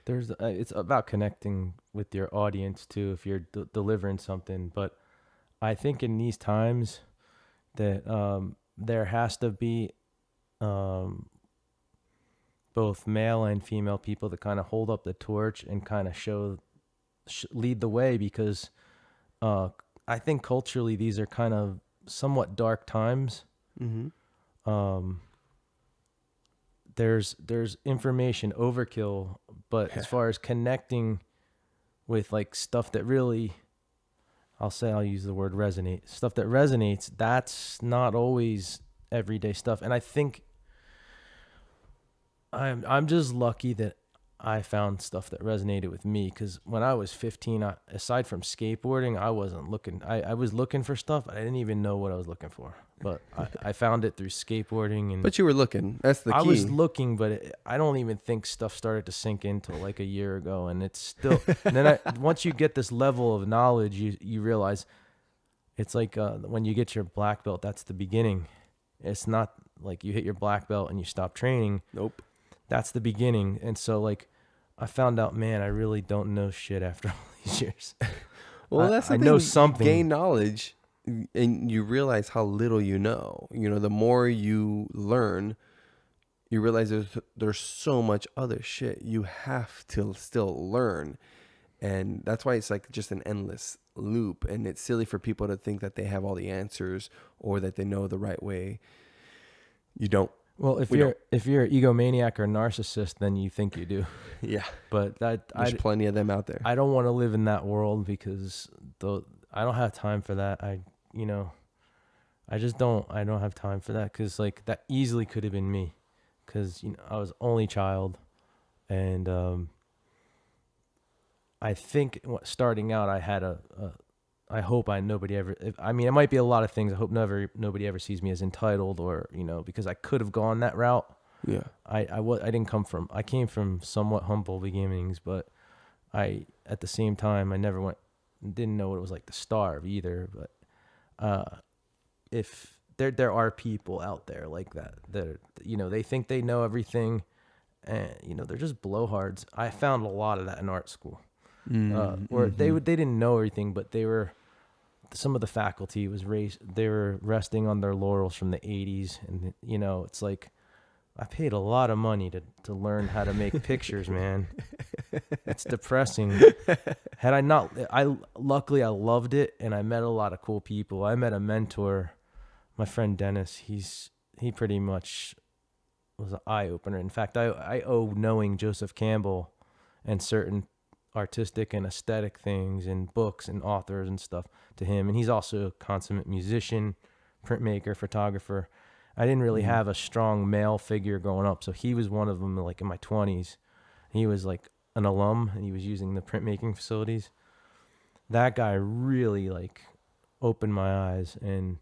It's about connecting with your audience too, if you're delivering something. But I think in these times that, there has to be both male and female people that kind of hold up the torch and kind of lead the way, because I think culturally these are kind of somewhat dark times. Mm-hmm. There's information overkill, but as far as connecting with like stuff that really, I'll use the word resonate. Stuff that resonates, that's not always everyday stuff. And I think I'm just lucky that I found stuff that resonated with me, because when I was 15, aside from skateboarding, I wasn't looking. I was looking for stuff. I didn't even know what I was looking for, but I found it through skateboarding. But you were looking. That's the key. I was looking, but I don't even think stuff started to sink in till like a year ago, and it's still. And then once you get this level of knowledge, you realize it's like when you get your black belt. That's the beginning. It's not like you hit your black belt and you stop training. Nope. That's the beginning. And so like I found out, man, I really don't know shit after all these years. Well, that's the I thing. know something. You gain knowledge and you realize how little you know. The more you learn, you realize there's so much other shit you have to still learn. And that's why it's like just an endless loop. And it's silly for people to think that they have all the answers or that they know the right way. You don't. Well, if you're an egomaniac or narcissist, then you think you do. Yeah. But there's plenty of them out there. I don't want to live in that world, because I don't have time for that. I don't have time for that, because like that easily could have been me, because I was only child, and I think starting out I had I hope nobody ever. I mean, it might be a lot of things. I hope nobody ever sees me as entitled, or because I could have gone that route. Yeah. I came from somewhat humble beginnings, but at the same time, didn't know what it was like to starve either. But if there are people out there like that, they think they know everything, and they're just blowhards. I found a lot of that in art school, where they didn't know everything, but some of the faculty they were resting on their laurels from the 80s, and it's like, I paid a lot of money to learn how to make pictures, man. It's depressing. Had I not, luckily I loved it, and I met a lot of cool people. I met a mentor, my friend Dennis. He pretty much was an eye opener. In fact, I owe knowing Joseph Campbell and certain artistic and aesthetic things and books and authors and stuff to him. And he's also a consummate musician, printmaker, photographer. I didn't really have a strong male figure growing up, so he was one of them. Like in my 20s, he was like an alum, and he was using the printmaking facilities. That guy really like opened my eyes, and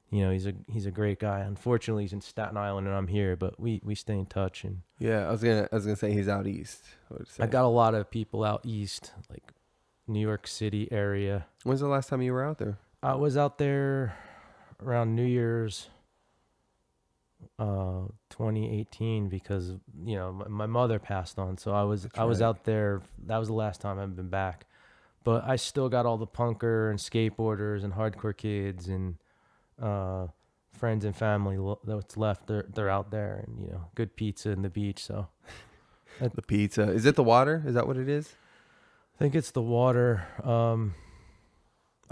he's a great guy. Unfortunately, he's in Staten Island, and I'm here, but we stay in touch. And yeah, I was gonna say he's out east. I got a lot of people out east, like New York City area. When's the last time you were out there? I was out there around New Year's 2018, because my mother passed on, so I was out there. That was the last time I've been back, but I still got all the punker and skateboarders and hardcore kids and friends and family that's left. They're out there, and good pizza and the beach. So the pizza, is it the water? Is that what it is? I think it's the water.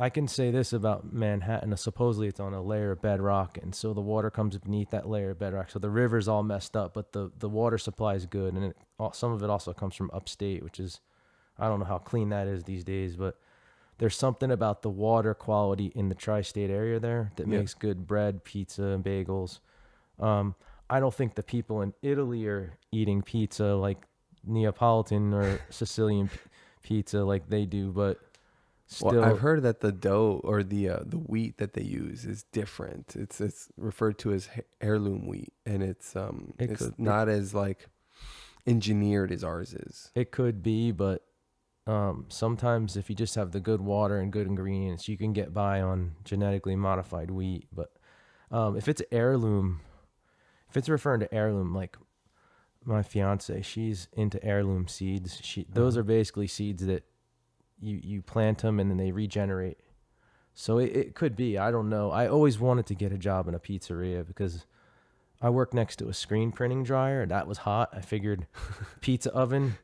I can say this about Manhattan. Supposedly it's on a layer of bedrock, and so the water comes beneath that layer of bedrock. So the river's all messed up, but the water supply is good, and some of it also comes from upstate, which is, I don't know how clean that is these days, but there's something about the water quality in the tri-state area there that makes good bread, pizza, and bagels. I don't think the people in Italy are eating pizza like Neapolitan or Sicilian pizza like they do, but still, well, I've heard that the dough or the wheat that they use is different. It's referred to as heirloom wheat, and it's not as like engineered as ours is. It could be, but sometimes if you just have the good water and good ingredients, you can get by on genetically modified wheat. But if it's heirloom, if it's referring to heirloom, like my fiance, she's into heirloom seeds. Those are basically seeds that you plant them and then they regenerate. So it could be, I don't know. I always wanted to get a job in a pizzeria because I work next to a screen printing dryer. That was hot. I figured pizza oven,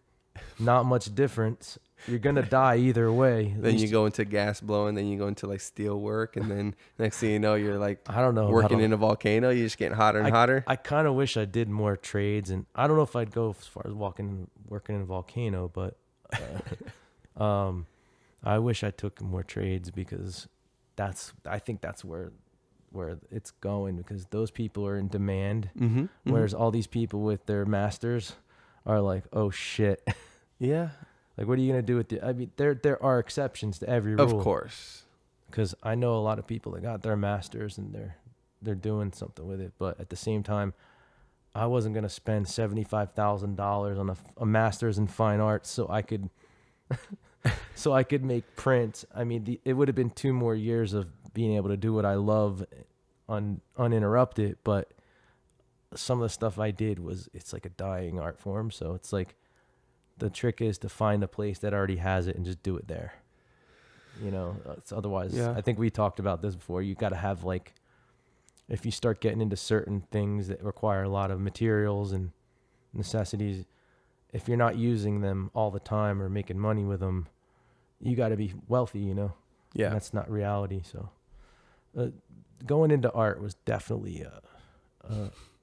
not much difference. You're going to die either way. Then you go into gas blowing, then you go into like steel work, and then next thing you know, you're like, I don't know, working in a volcano. You're just getting hotter and hotter. I kind of wish I did more trades, and I don't know if I'd go as far as working in a volcano, but I wish I took more trades, because I think that's where it's going, because those people are in demand, whereas all these people with their masters are like, oh shit. Yeah. Like, what are you going to do with it? I mean, there are exceptions to every rule. Of course. Because I know a lot of people that got their masters and they're doing something with it. But at the same time, I wasn't going to spend $75,000 on a master's in fine arts so I could make prints. I mean, it would have been 2 more years of being able to do what I love uninterrupted. But some of the stuff I did it's like a dying art form. So it's like, the trick is to find a place that already has it and just do it there. It's otherwise, I think we talked about this before. You got to have, like, if you start getting into certain things that require a lot of materials and necessities, if you're not using them all the time or making money with them, you got to be wealthy, Yeah. And that's not reality. So going into art was definitely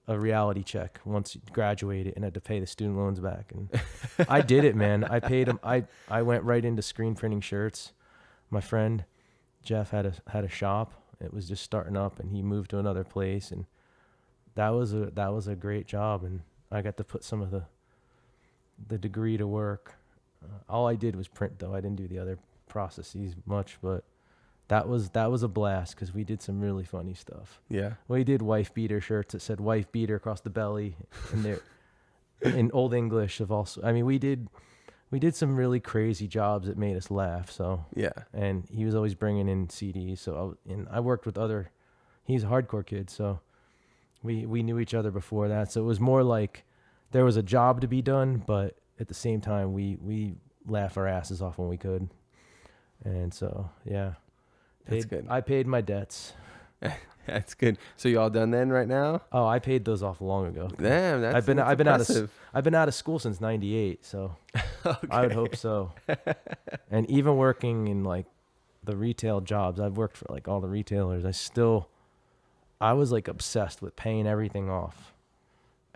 a reality check once you graduated, and had to pay the student loans back. And I did it, man. I paid them. I went right into screen printing shirts. My friend Jeff had a shop. It was just starting up, and he moved to another place, and that was a great job. And I got to put some of the degree to work. All I did was print, though. I didn't do the other processes much, but that was a blast because we did some really funny stuff. Yeah. We did wife beater shirts that said wife beater across the belly, and they're in Old English of also. I mean, we did some really crazy jobs that made us laugh. So Yeah. and he was always bringing in CDs. So I worked with other. He's a hardcore kid, so we knew each other before that. So it was more like there was a job to be done, but at the same time we laugh our asses off when we could. And so yeah, That's good. I paid my debts. That's good. So you all done then right now? Oh, I paid those off long ago. Damn, that's I've been impressive. I've been out of school since '98, so Okay. I would hope so. And even working in like the retail jobs, I've worked for like all the retailers. I was like obsessed with paying everything off,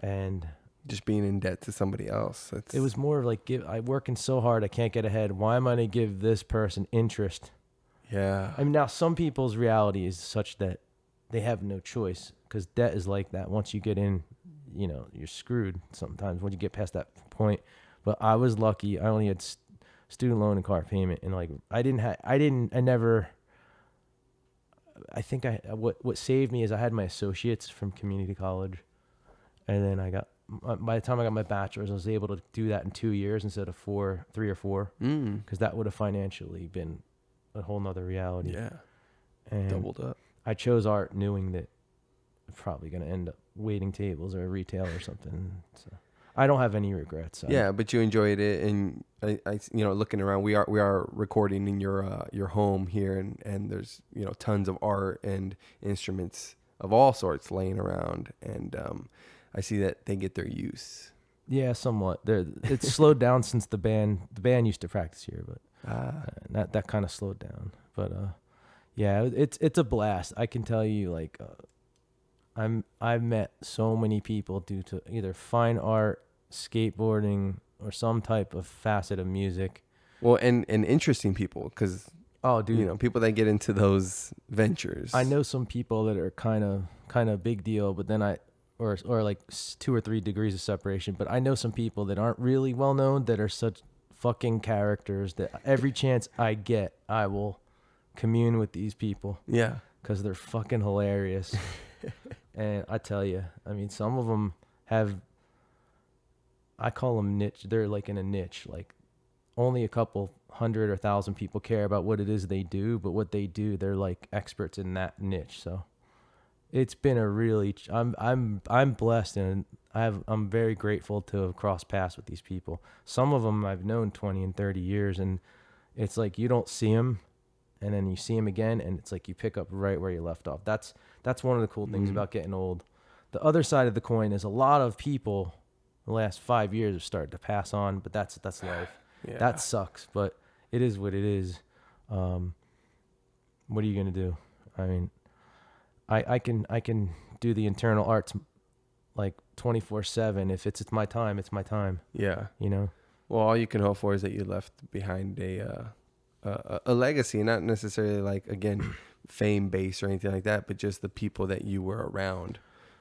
and Just being in debt to somebody else. it was more like I'm working so hard I can't get ahead. Why am I going to give this person interest? Yeah. I mean, now some people's reality is such that they have no choice because debt is like that. Once you get in, you're screwed sometimes when you get past that point. But I was lucky. I only had student loan and car payment, and like what saved me is I had my associates from community college, and then by the time I got my bachelor's, I was able to do that in 2 years instead of 3 or 4, because that would have financially been a whole nother reality. Yeah. And Doubled up. I chose art knowing that I'm probably going to end up waiting tables or retail or something. So I don't have any regrets. Yeah, but you enjoyed it, and I looking around, we are recording in your home here, and there's tons of art and instruments of all sorts laying around, and I see that they get their use. Yeah, somewhat. It's slowed down since the band used to practice here, but that kind of slowed down. But yeah, it's a blast. I can tell you, like, I've met so many people due to either fine art, skateboarding, or some type of facet of music. Well, and interesting people, because oh, dude, people that get into those ventures. I know some people that are kind of big deal, but then or like 2 or 3 degrees of separation. But I know some people that aren't really well known that are such fucking characters that every chance I get, I will commune with these people. Yeah, because they're fucking hilarious. And I tell you, I mean, some of them I call them niche. They're like in a niche. Like only a couple 100 or 1,000 people care about what it is they do, but what they do, they're like experts in that niche. So it's been a really, I'm blessed, and I'm very grateful to have crossed paths with these people. Some of them I've known 20 and 30 years, and it's like you don't see them, and then you see them again, and it's like you pick up right where you left off. That's one of the cool things about getting old. The other side of the coin is a lot of people the last 5 years have started to pass on, but that's life. Yeah. That sucks, but it is what it is. What are you gonna do? I mean, I can do the internal arts like 24/7. If it's my time, it's my time. Yeah. Well, all you can hope for is that you left behind a legacy, not necessarily like, again, fame based or anything like that, but just the people that you were around.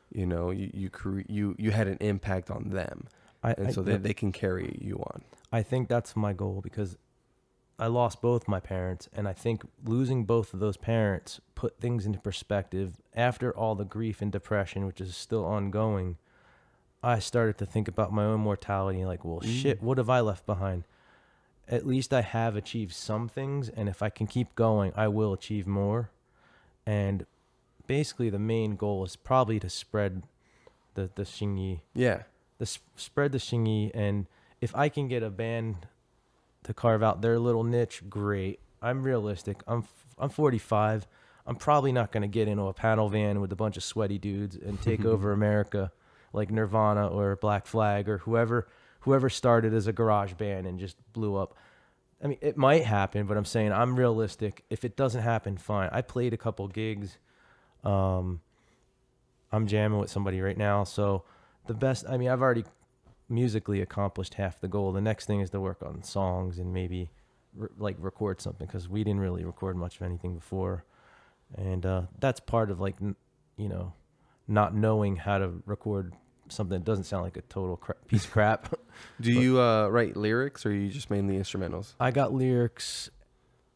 You had an impact on them, so they can carry you on. I think that's my goal, because I lost both my parents, and I think losing both of those parents put things into perspective. After all the grief and depression, which is still ongoing, I started to think about my own mortality, like, well, shit, what have I left behind? At least I have achieved some things, and if I can keep going, I will achieve more. And basically the main goal is probably to spread the Xing Yi. Yeah. Spread the Xing Yi, and if I can get a band to carve out their little niche, great. I'm realistic. I'm 45. I'm probably not going to get into a panel van with a bunch of sweaty dudes and take over America like Nirvana or Black Flag or whoever started as a garage band and just blew up. I mean, it might happen, but I'm saying I'm realistic. If it doesn't happen, fine. I played a couple gigs. I'm jamming with somebody right now. So I've already musically accomplished half the goal. The next thing is to work on songs and maybe record something, because we didn't really record much of anything before. And that's part of not knowing how to record something that doesn't sound like a total piece of crap. Do you write lyrics, or are you just mainly instrumentals? I got lyrics,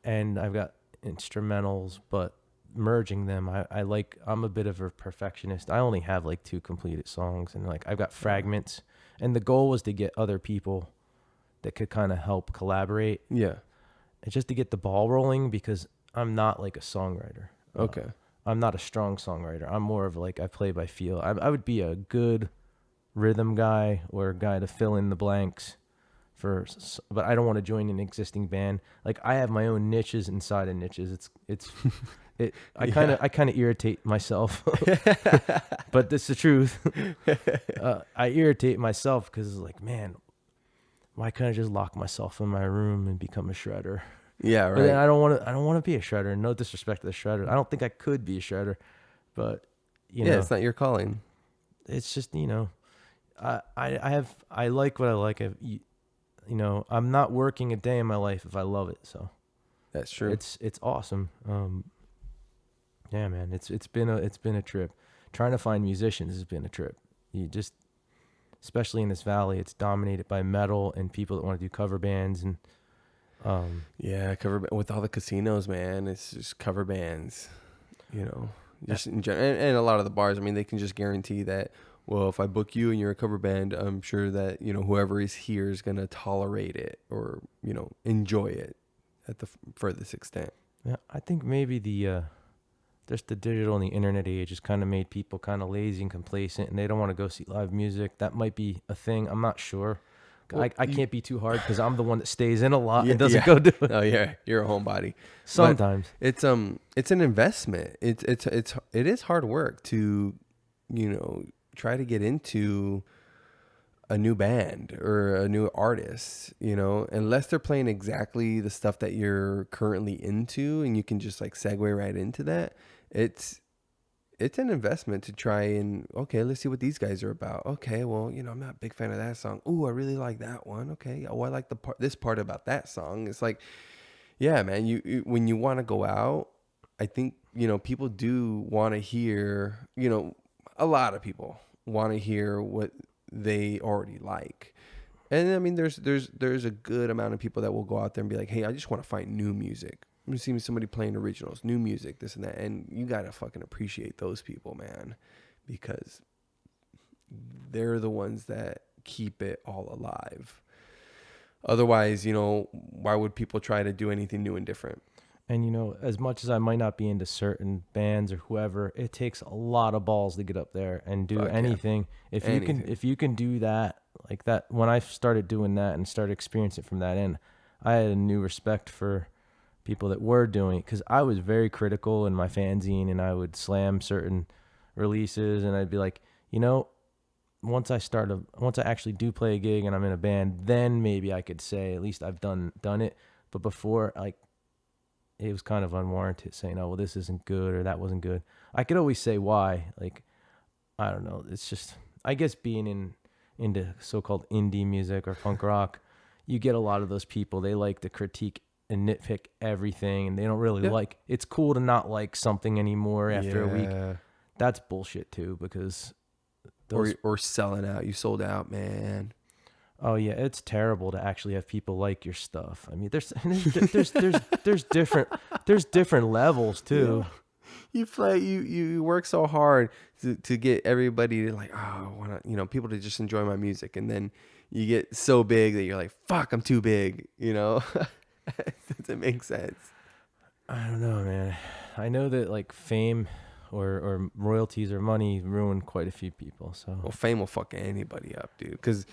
and I've got instrumentals, but merging them, I'm a bit of a perfectionist. I only have like 2 completed songs, and like I've got fragments, and the goal was to get other people that could kind of help collaborate. Yeah. And just to get the ball rolling, because I'm not like a songwriter. Okay. I'm not a strong songwriter. I'm more of like, I play by feel. I would be a good rhythm guy or a guy to fill in the blanks but I don't want to join an existing band. Like I have my own niches inside of niches. I kind of irritate myself, but it's the truth. I irritate myself because it's like, man, why can't I just lock myself in my room and become a shredder? Yeah, right. But then I don't want to be a shredder. No disrespect to the shredder. I don't think I could be a shredder, but you know, it's not your calling. It's just, I like what I like. I'm not working a day in my life if I love it. So That's true. it's awesome. Yeah, man, it's been a trip. Trying to find musicians has been a trip. Especially in this valley, it's dominated by metal and people that want to do cover bands and with all the casinos, man. It's just cover bands, just in general, and a lot of the bars. I mean, they can just guarantee that. Well, if I book you and you're a cover band, I'm sure that whoever is here is gonna tolerate it or enjoy it at the furthest extent. Yeah, I think maybe just the digital and the internet age has kind of made people kind of lazy and complacent, and they don't want to go see live music. That might be a thing. I'm not sure. Well, I can't be too hard because I'm the one that stays in a lot and doesn't go do it. Oh yeah, you're a homebody. Sometimes but it's an investment. It is hard work to try to get into a new band or a new artist, unless they're playing exactly the stuff that you're currently into and you can just like segue right into that. It's an investment to try and, okay, let's see what these guys are about. Okay, well, I'm not a big fan of that song. Ooh, I really like that one. Okay, oh, I like this part about that song. It's like, yeah, man, you when you want to go out, I think, people do want to hear, a lot of people want to hear what they already like. And I mean, there's a good amount of people that will go out there and be like, hey, I just want to find new music. I'm seeing somebody playing originals, new music, this and that. And you got to fucking appreciate those people, man, because they're the ones that keep it all alive. Otherwise, why would people try to do anything new and different? And, as much as I might not be into certain bands or whoever, it takes a lot of balls to get up there and do anything. Yeah. If you can do that, like that, when I started doing that and started experiencing it from that end, I had a new respect for people that were doing it, because I was very critical in my fanzine and I would slam certain releases, and I'd be like, once I actually do play a gig and I'm in a band, then maybe I could say at least I've done it. But before, like, it was kind of unwarranted saying, oh, well, this isn't good or that wasn't good. I could always say why. Like, I don't know. It's just, I guess being into so-called indie music or punk rock, you get a lot of those people. They like to critique and nitpick everything, and they don't really like, it's cool to not like something anymore after a week. That's bullshit too, because or selling out. You sold out, man. Oh yeah, it's terrible to actually have people like your stuff. I mean, there's different levels too. Yeah. You work so hard to get everybody to like, oh, I want to, people to just enjoy my music, and then you get so big that you're like, fuck, I'm too big. Does it make sense? I don't know, man. I know that like fame or royalties or money ruin quite a few people. So well, fame will fuck anybody up, dude. Because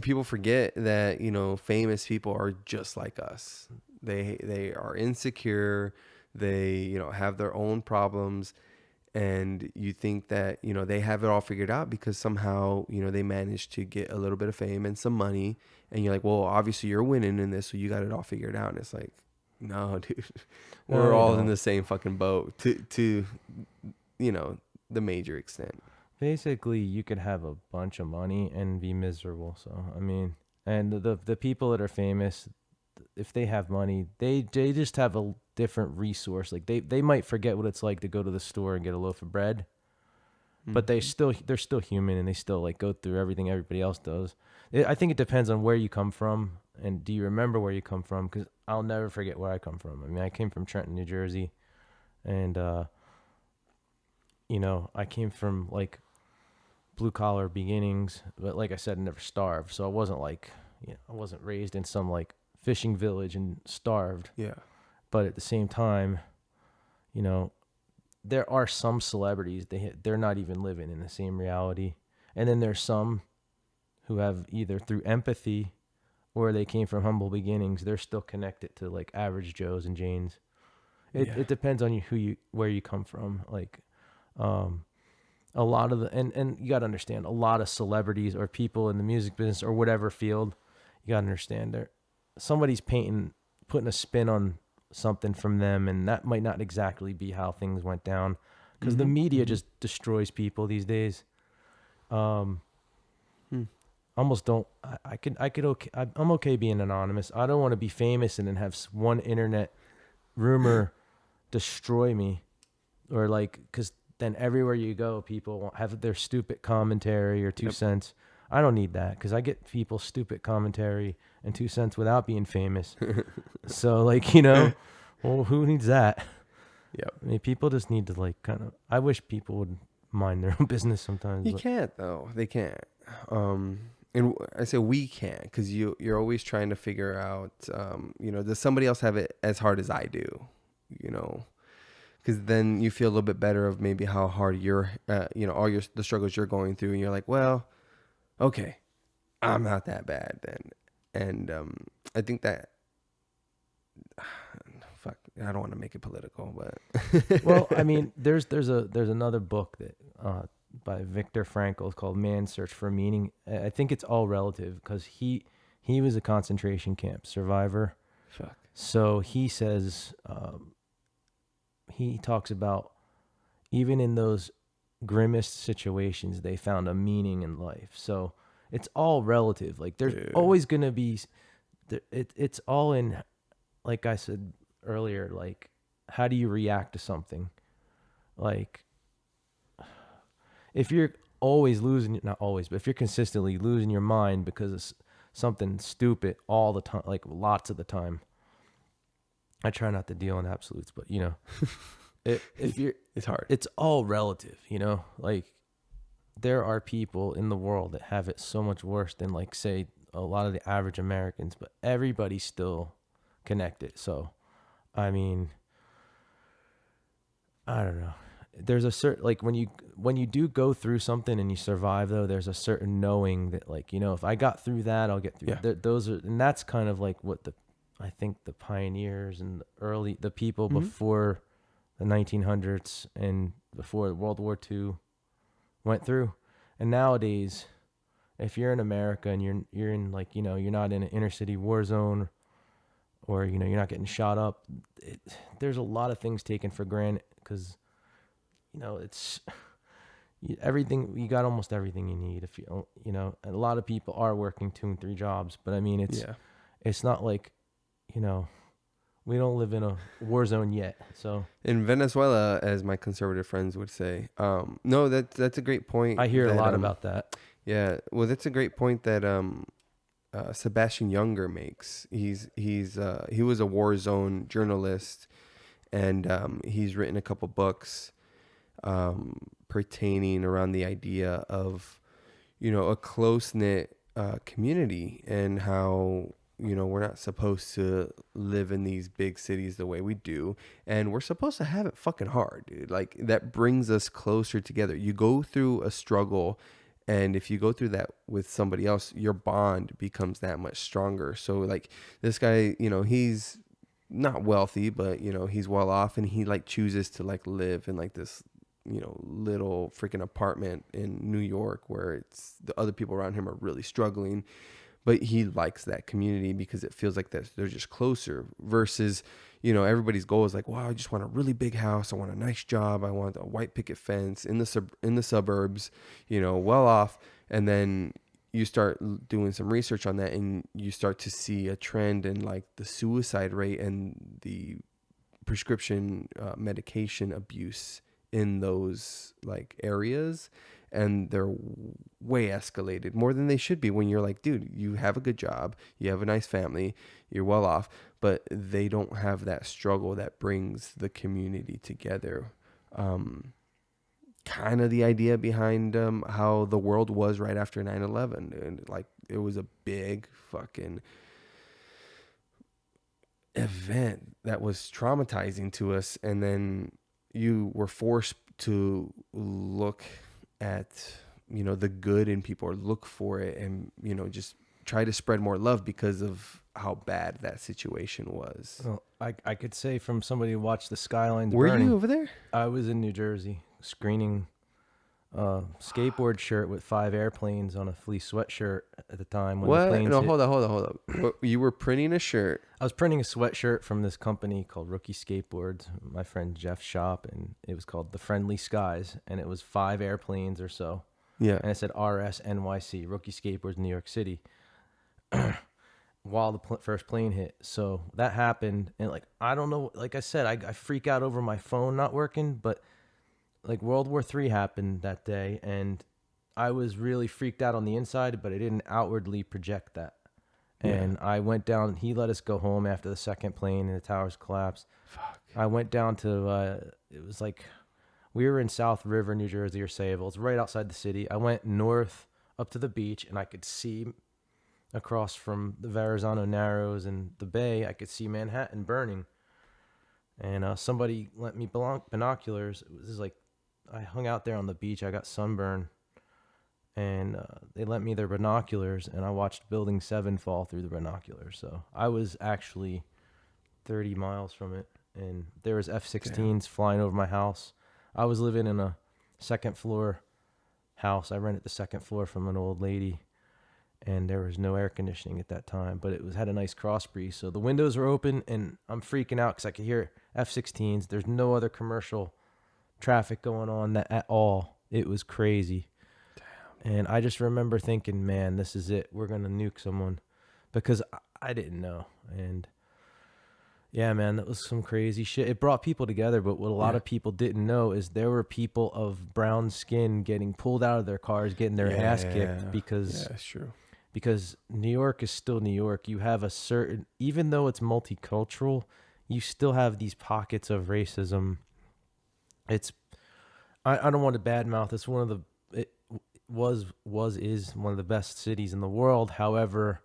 people forget that famous people are just like us. They are insecure. They have their own problems, and you think that they have it all figured out because somehow they managed to get a little bit of fame and some money, and you're like, well, obviously you're winning in this, so you got it all figured out. And it's like, no, dude, we're all in the same fucking boat to the major extent. Basically, you could have a bunch of money and be miserable. So, I mean, and the people that are famous, if they have money, they just have a different resource. Like they might forget what it's like to go to the store and get a loaf of bread, but they're still human, and they still like go through everything everybody else does. I think it depends on where you come from and do you remember where you come from? Because I'll never forget where I come from. I mean, I came from Trenton, New Jersey, and I came from like blue collar beginnings, but like I said, I never starved. So I wasn't like, I wasn't raised in some like fishing village and starved. Yeah. But at the same time, there are some celebrities, they're not even living in the same reality. And then there's some who have either through empathy or they came from humble beginnings, they're still connected to like average Joes and Janes. It depends on where you come from. Like, a lot of and you got to understand, a lot of celebrities or people in the music business or whatever field, you got to understand somebody's putting a spin on something from them, and that might not exactly be how things went down, because the media just destroys people these days. Almost don't. I'm okay being anonymous. I don't want to be famous and then have one internet rumor destroy me, or like, because then everywhere you go, people have their stupid commentary or 2 cents. I don't need that, because I get people's stupid commentary and 2 cents without being famous. So like, well, who needs that? Yep. I mean, people just need to like I wish people would mind their own business sometimes. You can't though. They can't. And I say we can't, because you're always trying to figure out, does somebody else have it as hard as I do? Because then you feel a little bit better of maybe how hard you're, all the struggles you're going through, and you're like, well, okay, I'm not that bad then. And I think that, fuck, I don't want to make it political, but well, I mean, there's another book that by Viktor Frankl called Man's Search for Meaning. I think it's all relative, because he was a concentration camp survivor. Fuck. So he says, he talks about even in those grimmest situations, they found a meaning in life. So it's all relative. Like there's always going to be, it's all in, like I said earlier, like, how do you react to something? Like, if you're always losing, not always, but if you're consistently losing your mind because of something stupid all the time, like lots of the time, I try not to deal in absolutes, but if you're, it's hard. It's all relative, like there are people in the world that have it so much worse than like, say, a lot of the average Americans, but everybody's still connected. So, I mean, I don't know. There's a certain, like when you do go through something and you survive though, there's a certain knowing that like, if I got through that, I'll get through. Yeah. Those are, and that's kind of like what I think the pioneers and the people before the 1900s and before World War II went through. And nowadays, if you're in America and you're in like, you're not in an inner city war zone, or, you're not getting shot up, there's a lot of things taken for granted, because, it's everything, you got almost everything you need. If and a lot of people are working 2 and 3 jobs, but I mean, it's not like, we don't live in a war zone yet. So in Venezuela, as my conservative friends would say, no, that's a great point. I hear a lot about that. Yeah. Well, that's a great point that, Sebastian Younger makes. He was a war zone journalist, and he's written a couple books pertaining around the idea of a close-knit community, and how we're not supposed to live in these big cities the way we do, and we're supposed to have it fucking hard, dude. Like, that brings us closer together. You go through a struggle, and if you go through that with somebody else, your bond becomes that much stronger. So like this guy, he's not wealthy, but he's well off, and he like chooses to like live in like this, little freaking apartment in New York, where it's the other people around him are really struggling, but he likes that community because it feels like that they're just closer, versus, everybody's goal is like, wow, I just want a really big house. I want a nice job. I want a white picket fence in the suburbs, well off. And then you start doing some research on that, and you start to see a trend in like the suicide rate and the prescription medication abuse in those like areas, and they're way escalated, more than they should be, when you're like, dude, you have a good job, you have a nice family, you're well off, but they don't have that struggle that brings the community together. Kind of the idea behind how the world was right after 9/11, and like it was a big fucking event that was traumatizing to us, and then you were forced to look at, you know, the good in people, or look for it, and, you know, just try to spread more love because of how bad that situation was. Well, I could say from somebody who watched the skylines Were burning. you over there? I was in New Jersey screening a skateboard shirt with 5 airplanes on a fleece sweatshirt at the time. When What? The planes No, hit. hold on. What, you were printing a shirt? I was printing a sweatshirt from this company called Rookie Skateboards, my friend Jeff's shop, and it was called The Friendly Skies, and it was 5 airplanes or so. Yeah. And it said RS NYC, Rookie Skateboards, New York City, while the first plane hit. So that happened, and like, I don't know, like I said, I freak out over my phone not working, but like World War III happened that day, and I was really freaked out on the inside, but I didn't outwardly project that. And I went down, he let us go home after the second plane and the towers collapsed. Fuck. I went down to, it was like, we were in South River, New Jersey, or Sayville. It's right outside the city. I went north up to the beach, and I could see across from the Verrazano Narrows and the bay, I could see Manhattan burning. And somebody lent me binoculars. It was like, I hung out there on the beach. I got sunburn, and they lent me their binoculars, and I watched Building 7 fall through the binoculars. So I was actually 30 miles from it, and there was F-16s flying over my house. I was living in a second floor house. I rented the second floor from an old lady, and there was no air conditioning at that time, but it had a nice cross breeze. So the windows were open, and I'm freaking out because I could hear F-16s. There's no other commercial traffic going on at all. It was crazy. Damn. And I just remember thinking, man, this is it. We're going to nuke someone, because I didn't know. And yeah, man, that was some crazy shit. It brought people together, but what a lot of people didn't know is there were people of brown skin getting pulled out of their cars, getting their ass kicked because that's true. Because New York is still New York. You have a certain, even though it's multicultural, you still have these pockets of racism. It's, I don't want to badmouth. It's one of the, it is one of the best cities in the world. However,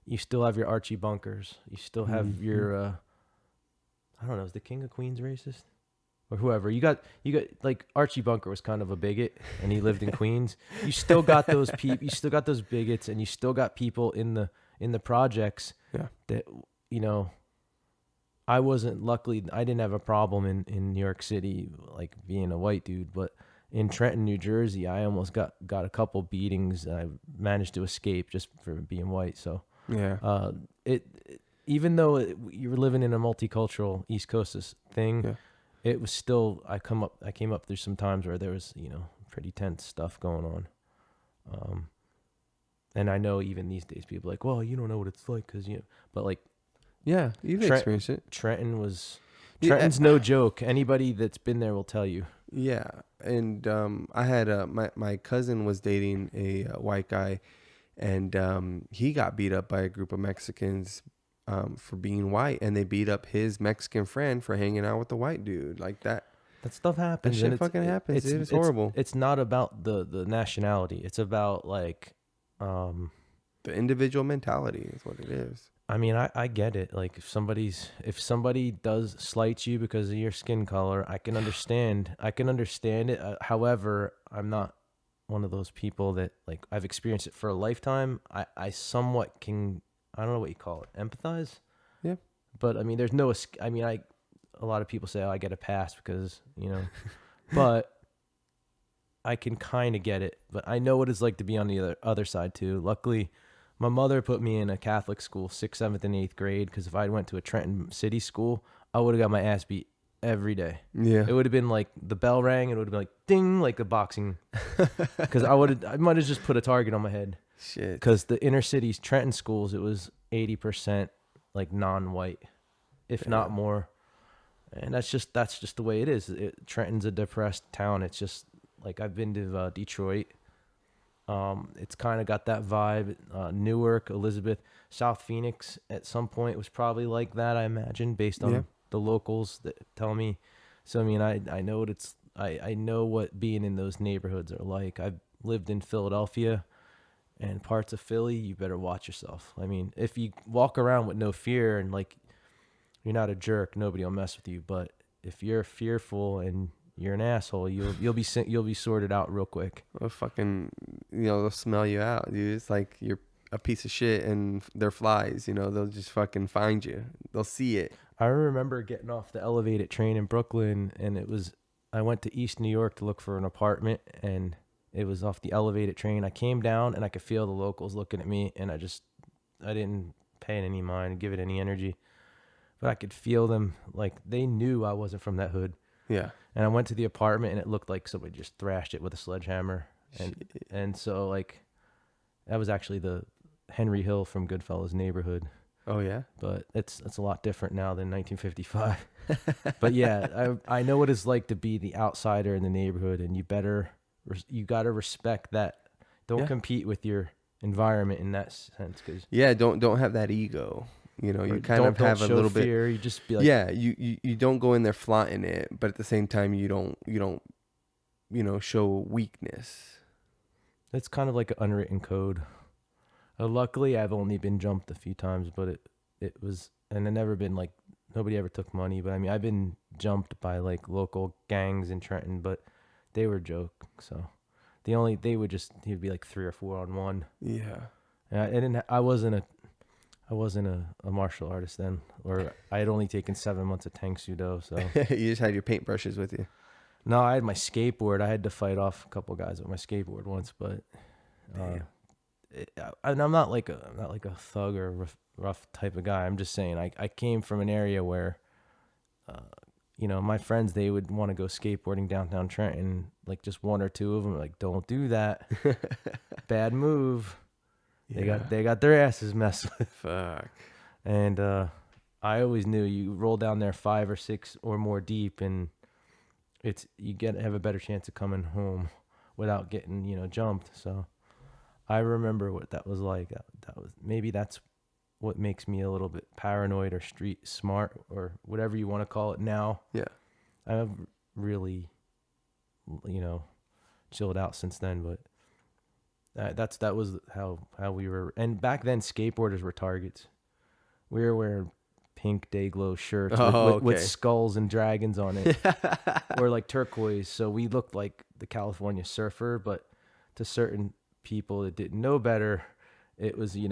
you still have your Archie Bunkers. You still have your, I don't know, is the King of Queens racist? Or whoever. You got like Archie Bunker was kind of a bigot, and he lived in Queens. You still got those people, you still got those bigots, and you still got people in the projects that, you know, luckily, I didn't have a problem in New York City, like being a white dude, but in Trenton, New Jersey, I almost got a couple beatings. I managed to escape just for being white. So even though you were living in a multicultural East Coast thing, it was still, I came up through some times where there was, you know, pretty tense stuff going on. And I know even these days people are like, well, you don't know what it's like, because but like, yeah, you've experienced it. Trenton's no joke. Anybody that's been there will tell you. Yeah, and I had my cousin was dating a white guy, and he got beat up by a group of Mexicans for being white, and they beat up his Mexican friend for hanging out with the white dude. Like that. That stuff happens. That shit fucking happens. It's horrible. It's not about the nationality. It's about like the individual mentality is what it is. I mean, I get it. Like if somebody does slight you because of your skin color, I can understand. it. However, I'm not one of those people that, like, I've experienced it for a lifetime. I somewhat can, I don't know what you call it, empathize. Yeah. But I mean, there's no, I mean, a lot of people say, oh, I get a pass because, you know, but I can kind of get it. But I know what it's like to be on the other side too. Luckily, my mother put me in a Catholic school, 6th, 7th, and 8th grade, because if I went to a Trenton City school, I would have got my ass beat every day. Yeah. It would have been like the bell rang, and it would have been like ding, like the boxing. Because I might have just put a target on my head. Shit. Because the inner cities, Trenton schools, it was 80% like non-white, if not more. And that's just the way it is. Trenton's a depressed town. It's just like I've been to Detroit. It's kind of got that vibe. Newark, Elizabeth, South Phoenix at some point was probably like that, I imagine, based on the locals that tell me. So I mean, I know what I know what being in those neighborhoods are like. I've lived in Philadelphia and parts of Philly. You better watch yourself. I mean, if you walk around with no fear and like you're not a jerk, nobody will mess with you. But if you're fearful and you're an asshole, you'll be sorted out real quick. Well, fucking, they'll smell you out, dude. It's like you're a piece of shit and they're flies, they'll just fucking find you. They'll see it. I remember getting off the elevated train in Brooklyn, and I went to East New York to look for an apartment, and it was off the elevated train. I came down and I could feel the locals looking at me, and I didn't pay it any mind, give it any energy, but I could feel them, like they knew I wasn't from that hood. Yeah. And I went to the apartment and it looked like somebody just thrashed it with a sledgehammer. And so like that was actually the Henry Hill from Goodfellas neighborhood. Oh yeah. But it's a lot different now than 1955. But yeah, I know what it's like to be the outsider in the neighborhood, and you got to respect that. Don't compete with your environment in that sense, cuz don't have that ego. You kind of have a little bit fear. You just be like, you don't go in there flaunting it, but at the same time you don't show weakness. It's kind of like an unwritten code. Luckily, I've only been jumped a few times, but it was, and I've never been like, nobody ever took money. But I mean, I've been jumped by like local gangs in Trenton, but they were joke. So he would be like 3 or 4 on one. Yeah. And I wasn't a martial artist then, or I had only taken 7 months of Tang Sudo. So you just had your paintbrushes with you. No, I had my skateboard. I had to fight off a couple guys with my skateboard once, but and I'm not like a thug or rough type of guy. I'm just saying I came from an area where, my friends, they would want to go skateboarding downtown Trenton, like just 1 or 2 of them, like, don't do that, bad move. Yeah. They got their asses messed with. Fuck. And I always knew you roll down there 5 or 6 or more deep, and you have a better chance of coming home without getting jumped. So I remember what that was like. That was, maybe that's what makes me a little bit paranoid or street smart or whatever you want to call it now. Yeah. I've really chilled out since then, but that was how we were. And back then skateboarders were targets. We were wearing pink Dayglow shirts with skulls and dragons on it, or like turquoise. So we looked like the California surfer, but to certain people that didn't know better, it was they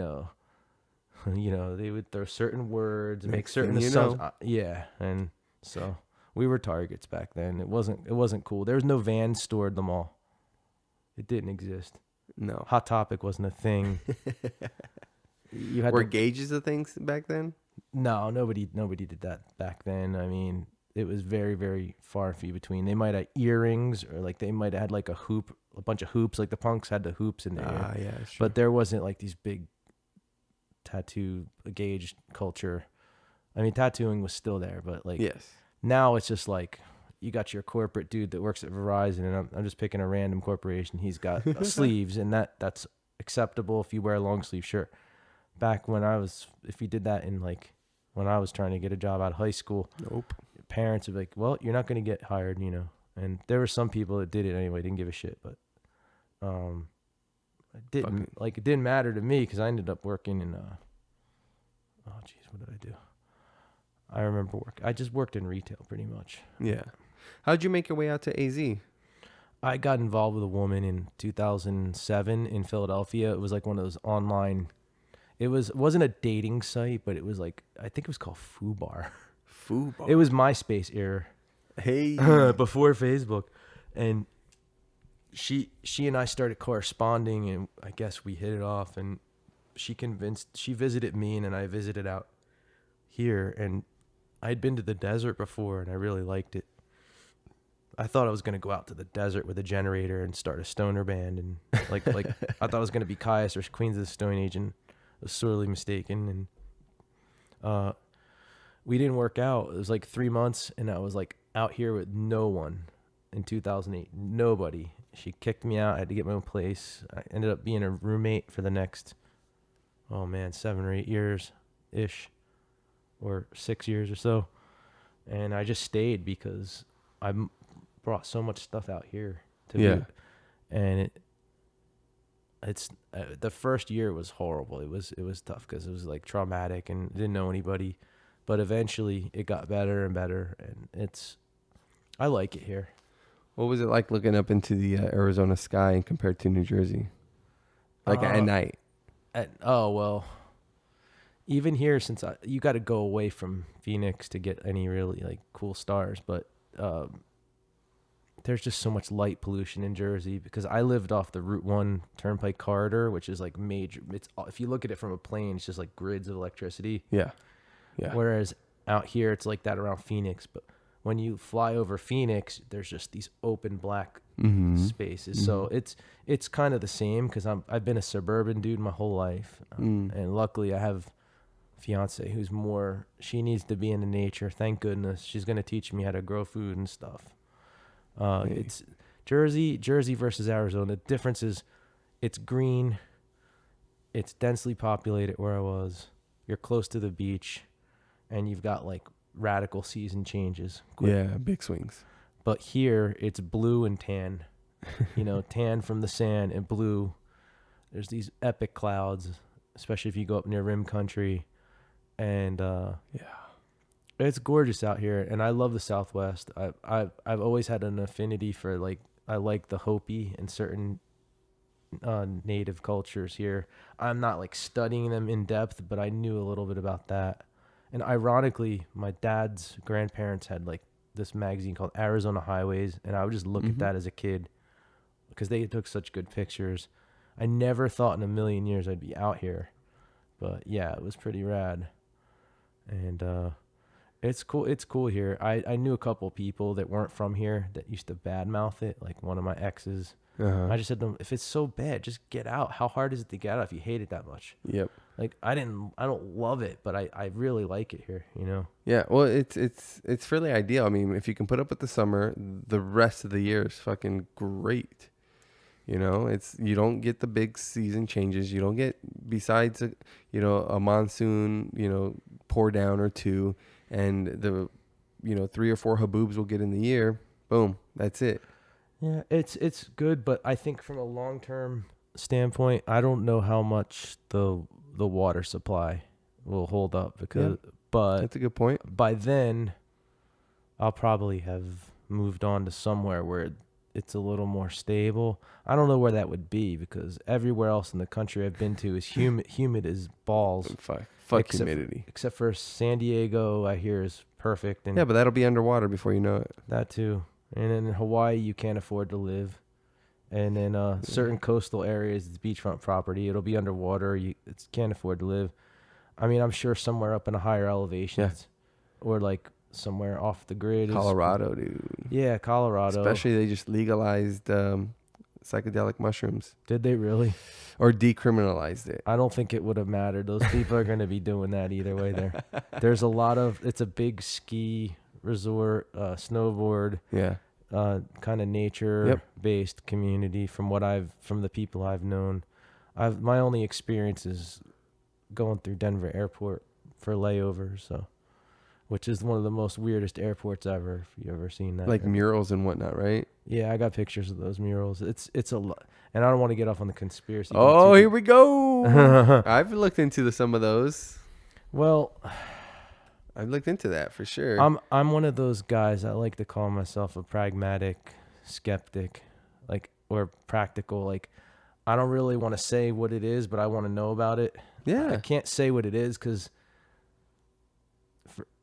would throw certain words, make certain assumptions. Yeah, and so we were targets back then. It wasn't cool. There was no vans stored the mall. It didn't exist. No. Hot Topic wasn't a thing. Were gauges of things back then? No, nobody did that back then. I mean, it was very, very far and few between. They might have earrings, or like they might have had like a bunch of hoops. Like the punks had the hoops in there. Yeah, sure. But there wasn't like these big tattoo gauge culture. I mean, tattooing was still there, but like now it's just like you got your corporate dude that works at Verizon, and I'm just picking a random corporation. He's got sleeves, and that's acceptable if you wear a long sleeve shirt. Back when if you did that when I was trying to get a job out of high school, nope. Parents would be like, well, you're not going to get hired, And there were some people that did it anyway, didn't give a shit, but it didn't matter to me because I ended up working in what did I do? I remember I just worked in retail pretty much. Yeah. How'd you make your way out to AZ? I got involved with a woman in 2007 in Philadelphia. It was like one of those online. It wasn't a dating site, but it was like, I think it was called Fubar. Fubar. It was MySpace era. Hey. Before Facebook. And she and I started corresponding, and I guess we hit it off, and she visited me, and then I visited out here, and I'd been to the desert before, and I really liked it. I thought I was going to go out to the desert with a generator and start a stoner band, and like I thought I was going to be Caius or Queens of the Stone Age, and I was sorely mistaken. And we didn't work out. It was like 3 months, and I was like out here with no one in 2008. Nobody. She kicked me out. I had to get my own place. I ended up being a roommate for the next, 7 or 8 years ish, or 6 years or so. And I just stayed because brought so much stuff out here to be, and it's the first year was horrible. It was tough because it was like traumatic and didn't know anybody, but eventually it got better and better, and I like it here. What was it like looking up into the Arizona sky compared to New Jersey, like at night? Even here, since you got to go away from Phoenix to get any really like cool stars, but there's just so much light pollution in Jersey because I lived off the Route 1 Turnpike corridor, which is like major. It's, if you look at it from a plane, it's just like grids of electricity. Yeah. Whereas out here, it's like that around Phoenix. But when you fly over Phoenix, there's just these open black spaces. So it's kind of the same because I've been a suburban dude my whole life, and luckily I have fiance who's more, she needs to be in the nature. Thank goodness. She's going to teach me how to grow food and stuff. It's Jersey versus Arizona. The difference is it's green, it's densely populated where I was, you're close to the beach, and you've got like radical season changes. Big swings. But here it's blue and tan, tan from the sand and blue. There's these epic clouds, especially if you go up near rim country. And it's gorgeous out here, and I love the Southwest. I've always had an affinity for I like the Hopi and certain native cultures here. I'm not like studying them in depth, but I knew a little bit about that. And ironically, my dad's grandparents had like this magazine called Arizona Highways, and I would just look at that as a kid because they took such good pictures. I never thought in a million years I'd be out here, but yeah, it was pretty rad. And it's cool. It's cool here. I knew a couple people that weren't from here that used to badmouth it, like one of my exes. I just said to them, if it's so bad, just get out. How hard is it to get out if you hate it that much? Yep. Like I don't love it, but I really like it here, Yeah, well, it's fairly ideal. I mean, if you can put up with the summer, the rest of the year is fucking great. You don't get the big season changes. You don't get, besides a monsoon, pour down or two, and the 3 or 4 haboobs we'll get in the year. Boom, that's it. Yeah, it's good, but I think from a long-term standpoint, I don't know how much the water supply will hold up but that's a good point. By then, I'll probably have moved on to somewhere where it's a little more stable. I don't know where that would be because everywhere else in the country I've been to is humid as balls. Fuck humidity. Except for San Diego, I hear is perfect. And yeah, but that'll be underwater before you know it. That too. And in Hawaii, you can't afford to live. And in certain coastal areas, it's beachfront property. It'll be underwater. You can't afford to live. I mean, I'm sure somewhere up in a higher elevations, or like somewhere off the grid. Colorado, dude. Yeah, Colorado. Especially they just legalized psychedelic mushrooms. Did they really? Or decriminalized it. I don't think it would have mattered. Those people are going to be doing that either way there. There's it's a big ski resort, snowboard. Yeah. Kind of nature-based community from the people I've known. My only experience is going through Denver Airport for layovers, which is one of the most weirdest airports ever. If you ever seen that, like murals and whatnot, right? Yeah, I got pictures of those murals. It's a lot, and I don't want to get off on the conspiracy. Oh, here we go. I've looked into some of those. Well, I've looked into that for sure. I'm one of those guys. I like to call myself a pragmatic skeptic, or practical. I don't really want to say what it is, but I want to know about it. Yeah. I can't say what it is because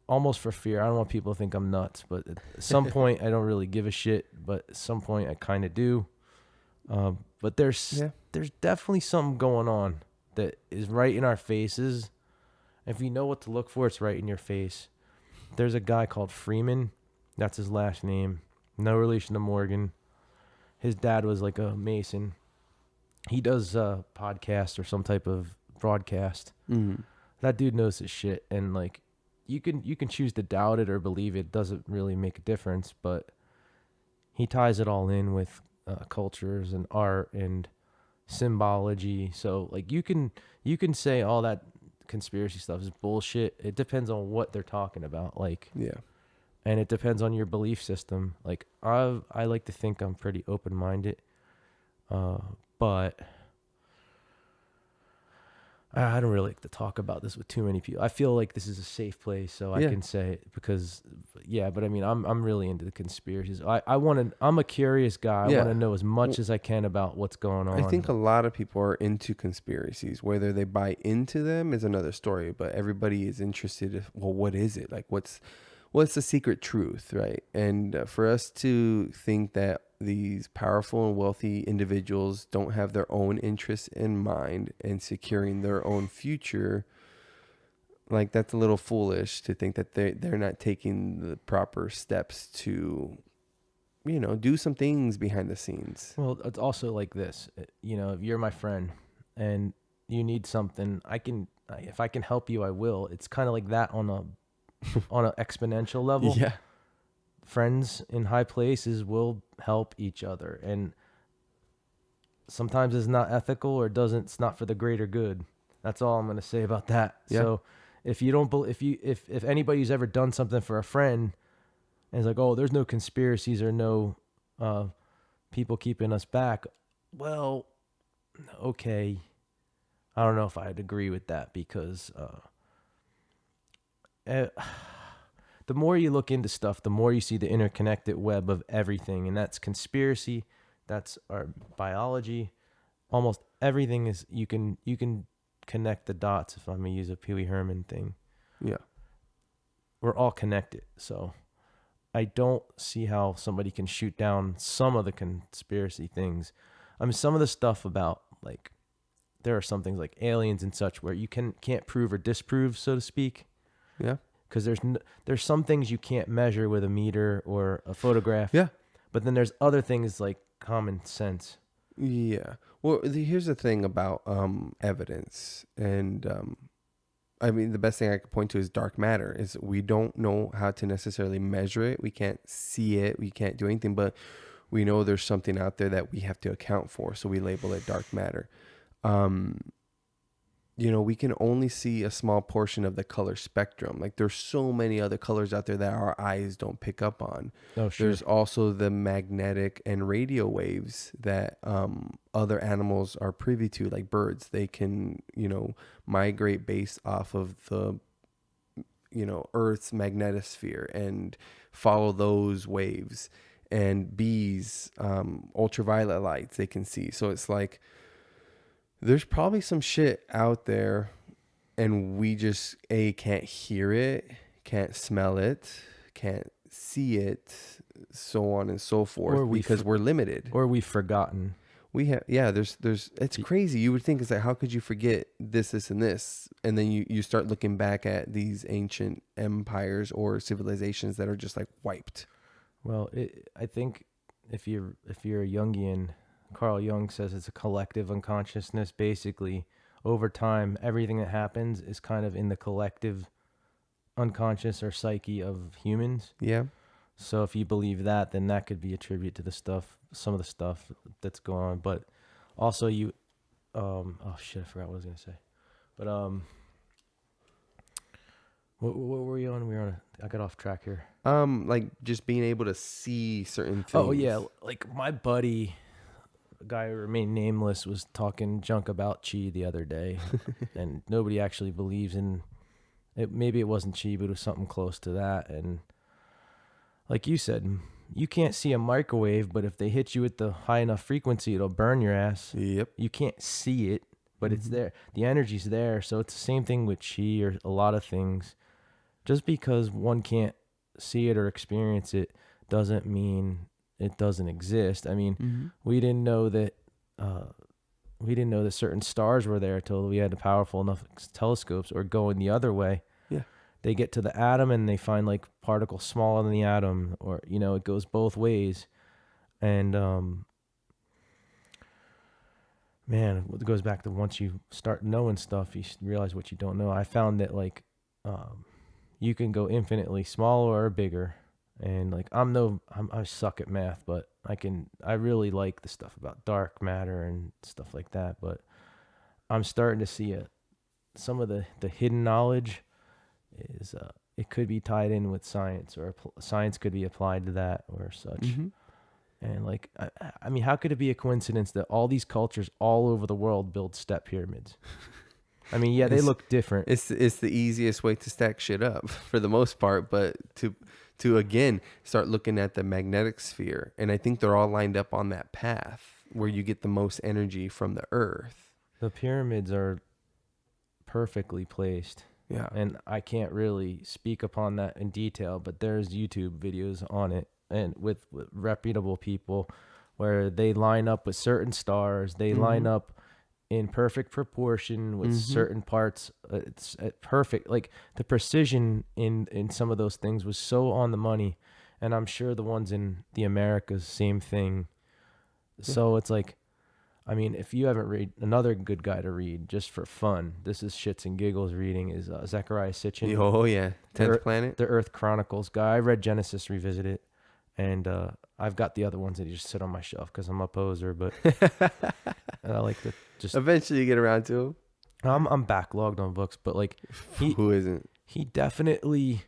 almost for fear. I don't want people to think I'm nuts, but at some point I don't really give a shit, but at some point I kind of do. But there's definitely something going on that is right in our faces. If you know what to look for, it's right in your face. There's a guy called Freeman. That's his last name. No relation to Morgan. His dad was like a Mason. He does a podcast or some type of broadcast. Mm-hmm. That dude knows his shit. And you can choose to doubt it or believe it. Doesn't really make a difference, but he ties it all in with cultures and art and symbology. So like you can say all that conspiracy stuff is bullshit. It depends on what they're talking about. Like, Yeah. and it depends on your belief system. Like I like to think I'm pretty open-minded, but I don't really like to talk about this with too many people. I feel like this is a safe place, so I Yeah. can say it because, yeah. But I mean, I'm really into the conspiracies. I'm a curious guy. I Yeah. want to know as much as I can about what's going on. I think a lot of people are into conspiracies. Whether they buy into them is another story, but everybody is interested in, well, what is it? Like, what's the secret truth, right? And for us to think that these powerful and wealthy individuals don't have their own interests in mind and securing their own future, like that's a little foolish to think that they're not taking the proper steps to, do some things behind the scenes. Well, it's also like this. If you're my friend and you need something, if I can help you, I will. It's kind of like that on an exponential level. Yeah. Friends in high places will help each other, and sometimes it's not ethical or it's not for the greater good. That's all I'm going to say about that. Yeah. So if you don't if anybody's ever done something for a friend and it's like, oh, there's no conspiracies or no people keeping us back, well, okay, I don't know if I'd agree with that, because the more you look into stuff, the more you see the interconnected web of everything. And that's conspiracy. That's our biology. Almost everything is, you can connect the dots, if I'm going to use a Pee Wee Herman thing. Yeah. We're all connected. So I don't see how somebody can shoot down some of the conspiracy things. I mean, some of the stuff about, like, there are some things like aliens and such where you can't prove or disprove, so to speak. Yeah. Because there's some things you can't measure with a meter or a photograph. Yeah. But then there's other things like common sense. Yeah. Well, here's the thing about evidence. And I mean, the best thing I could point to is dark matter. Is we don't know how to necessarily measure it. We can't see it. We can't do anything. But we know there's something out there that we have to account for. So we label it dark matter. We can only see a small portion of the color spectrum. Like, there's so many other colors out there that our eyes don't pick up on. Oh, sure. There's also the magnetic and radio waves that other animals are privy to, like birds. They can, migrate based off of the, Earth's magnetosphere and follow those waves. And bees, ultraviolet lights they can see. So it's like, there's probably some shit out there and we just can't hear it, can't smell it, can't see it, so on and so forth, because we're limited. Or we've forgotten. We have, there's it's crazy. You would think, it's like, how could you forget this, and this? And then you start looking back at these ancient empires or civilizations that are just like wiped. Well, I think if you're a Jungian, Carl Jung says it's a collective unconsciousness. Basically, over time, everything that happens is kind of in the collective unconscious or psyche of humans. Yeah. So if you believe that, then that could be a tribute to some of the stuff that's going on. But also oh shit, I forgot what I was going to say. But what were we on? I got off track here. Like just being able to see certain things. Oh yeah, like my buddy, a guy who remained nameless, was talking junk about chi the other day, and nobody actually believes in it. Maybe it wasn't chi, but it was something close to that. And like you said, you can't see a microwave, but if they hit you at the high enough frequency, it'll burn your ass. Yep. You can't see it, but it's there. The energy's there. So it's the same thing with chi or a lot of things. Just because one can't see it or experience it doesn't mean it doesn't exist. I mean, we didn't know that certain stars were there till we had the powerful enough telescopes, or going the other way. Yeah. They get to the atom and they find like particles smaller than the atom, or, it goes both ways. And, man, it goes back to once you start knowing stuff, you realize what you don't know. I found that like, you can go infinitely smaller or bigger. And like I suck at math, but I really like the stuff about dark matter and stuff like that. But I'm starting to see some of the hidden knowledge is it could be tied in with science, or science could be applied to that or such. Mm-hmm. And like, I mean, how could it be a coincidence that all these cultures all over the world build step pyramids? I mean, yeah, they look different. It's the easiest way to stack shit up for the most part, but to again start looking at the magnetic sphere, and I think they're all lined up on that path where you get the most energy from the earth. The pyramids are perfectly placed. Yeah. And I can't really speak upon that in detail, but there's YouTube videos on it, and with reputable people where they line up with certain stars. They line up in perfect proportion with certain parts. It's perfect. Like the precision in some of those things was so on the money. And I'm sure the ones in the Americas, same thing. So it's like, I mean, if you haven't read, another good guy to read just for fun, this is shits and giggles reading, is Zechariah Sitchin. Oh yeah, 10th Planet. The Earth Chronicles guy. I read Genesis Revisited, and I've got the other ones that just sit on my shelf because I'm a poser, but I like to just... Eventually you get around to them. I'm backlogged on books, but like... Who isn't? He definitely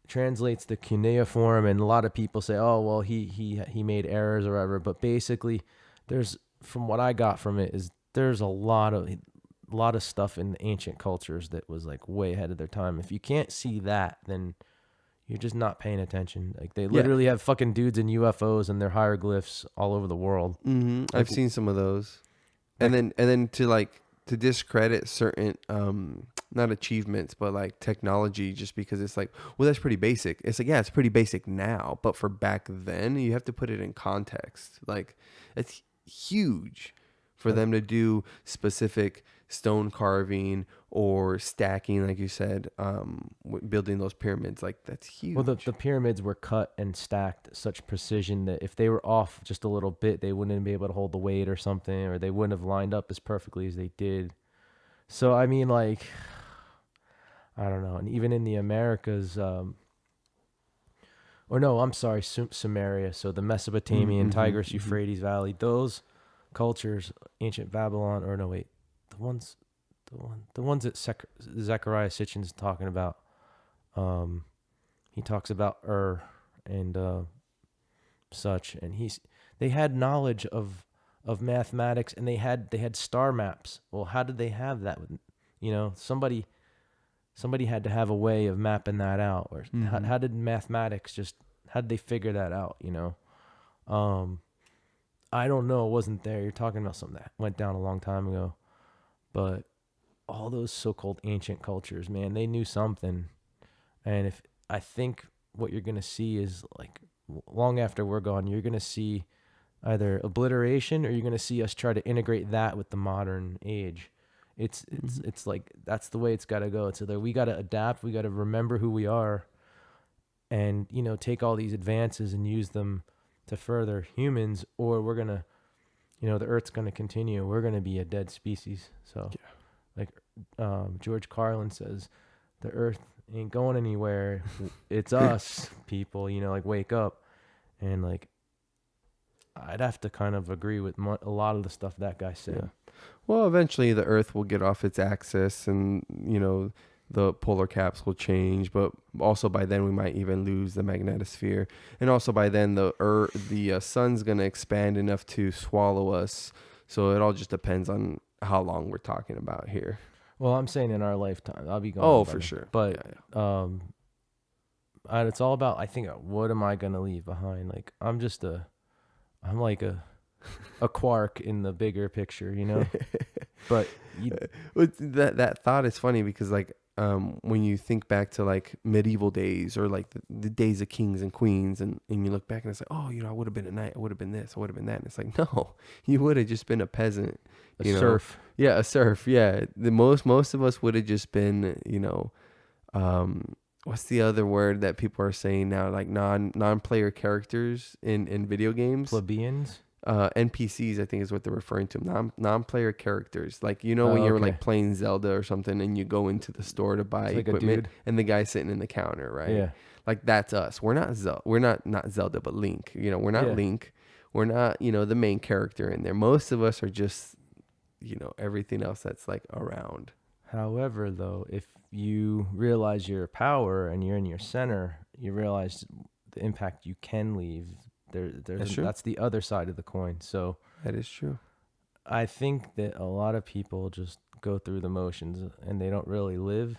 translates the cuneiform, and a lot of people say, oh, well, he made errors or whatever, but basically there's... From what I got from it is there's a lot of stuff in the ancient cultures that was like way ahead of their time. If you can't see that, then you're just not paying attention. Like they literally have fucking dudes in UFOs and their hieroglyphs all over the world. Mm-hmm. I've seen some of those, and then to discredit certain not achievements but like technology just because it's like, well, that's pretty basic. It's like, yeah, it's pretty basic now, but for back then you have to put it in context. Like it's huge for them to do specific stone carving or stacking, like you said, building those pyramids. Like that's huge. Well, the pyramids were cut and stacked at such precision that if they were off just a little bit, they wouldn't be able to hold the weight or something, or they wouldn't have lined up as perfectly as they did. So I mean, like, I don't know. And even in the Americas, Sumeria. So the Mesopotamian, Tigris, Euphrates Valley, those cultures, ancient Babylon, or no, wait, the ones that Zechariah Sitchin's talking about. He talks about and such, and they had knowledge of mathematics, and they had star maps. Well, how did they have that? You know, somebody had to have a way of mapping that out. Or how did mathematics how did they figure that out? You know, I don't know. It wasn't there. You're talking about something that went down a long time ago, but all those so-called ancient cultures, man, they knew something. And I think what you're going to see is, like, long after we're gone, you're going to see either obliteration, or you're going to see us try to integrate that with the modern age. It's like, that's the way it's got to go. It's either we got to adapt, we got to remember who we are, and, you know, take all these advances and use them to further humans, or we're going to, you know, the Earth's going to continue. We're going to be a dead species. So, like George Carlin says, the Earth ain't going anywhere. It's us, people, you know, like, wake up. And, like, I'd have to kind of agree with a lot of the stuff that guy said. Yeah. Well, eventually the Earth will get off its axis, and, you know, the polar caps will change, but also by then we might even lose the magnetosphere, and also by then the sun's gonna expand enough to swallow us. So it all just depends on how long we're talking about here. Well, I'm saying in our lifetime, I'll be going. Oh, for sure. But it's all about, I think, what am I gonna leave behind? Like, I'm like a quark in the bigger picture, you know. But that thought is funny because, like, when you think back to like medieval days, or like the days of kings and queens, and you look back and it's like, oh, you know, I would have been a knight, I would have been this, I would have been that. And it's like, no, you would have just been a peasant, a serf. Yeah, a serf. Yeah, the most of us would have just been, you know, what's the other word that people are saying now, like non-player characters in video games? Plebeians. NPCs, I think is what they're referring to, non-player characters. Like, you know, when Oh, you're okay. like playing Zelda or something and you go into the store to buy It's like a equipment dude. and the guy's sitting in the counter, right? Yeah. Like, that's us. We're not not Zelda, but Link. You know, we're not Yeah. Link. We're not, you know, the main character in there. Most of us are just, you know, everything else that's like around. However, though, if you realize your power and you're in your center, you realize the impact you can leave. That's true. That's the other side of the coin. So That is true. I think that a lot of people just go through the motions and they don't really live.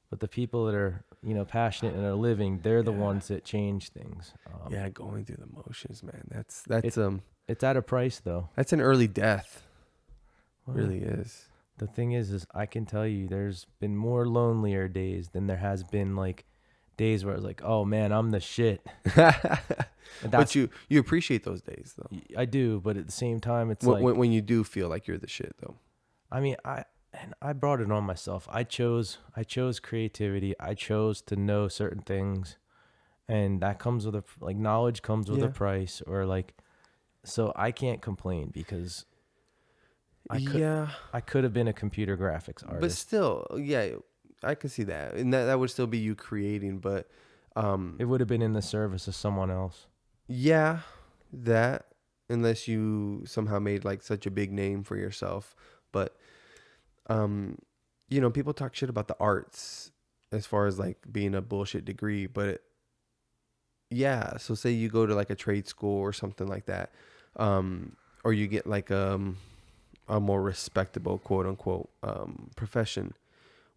But the people that are, you know, passionate and are living, they're the ones that change things. Yeah, going through the motions, man. That's It's at a price, though. that's an early death. Well, Really is. The thing is I can tell you there's been more lonelier days than there has been like days where I was like, oh man, I'm the shit. But you appreciate those days though. I do, but at the same time, it's When you do feel like you're the shit though. I mean, I brought it on myself. I chose creativity. I chose to know certain things, and that comes with knowledge comes with a price, or like, so I can't complain because I could have been a computer graphics artist. But still, yeah, I can see that, and that would still be you creating, but it would have been in the service of someone else. Yeah, that, unless you somehow made like such a big name for yourself. But you know, people talk shit about the arts as far as like being a bullshit degree, but yeah, so say you go to like a trade school or something like that, or you get like a more respectable quote unquote profession.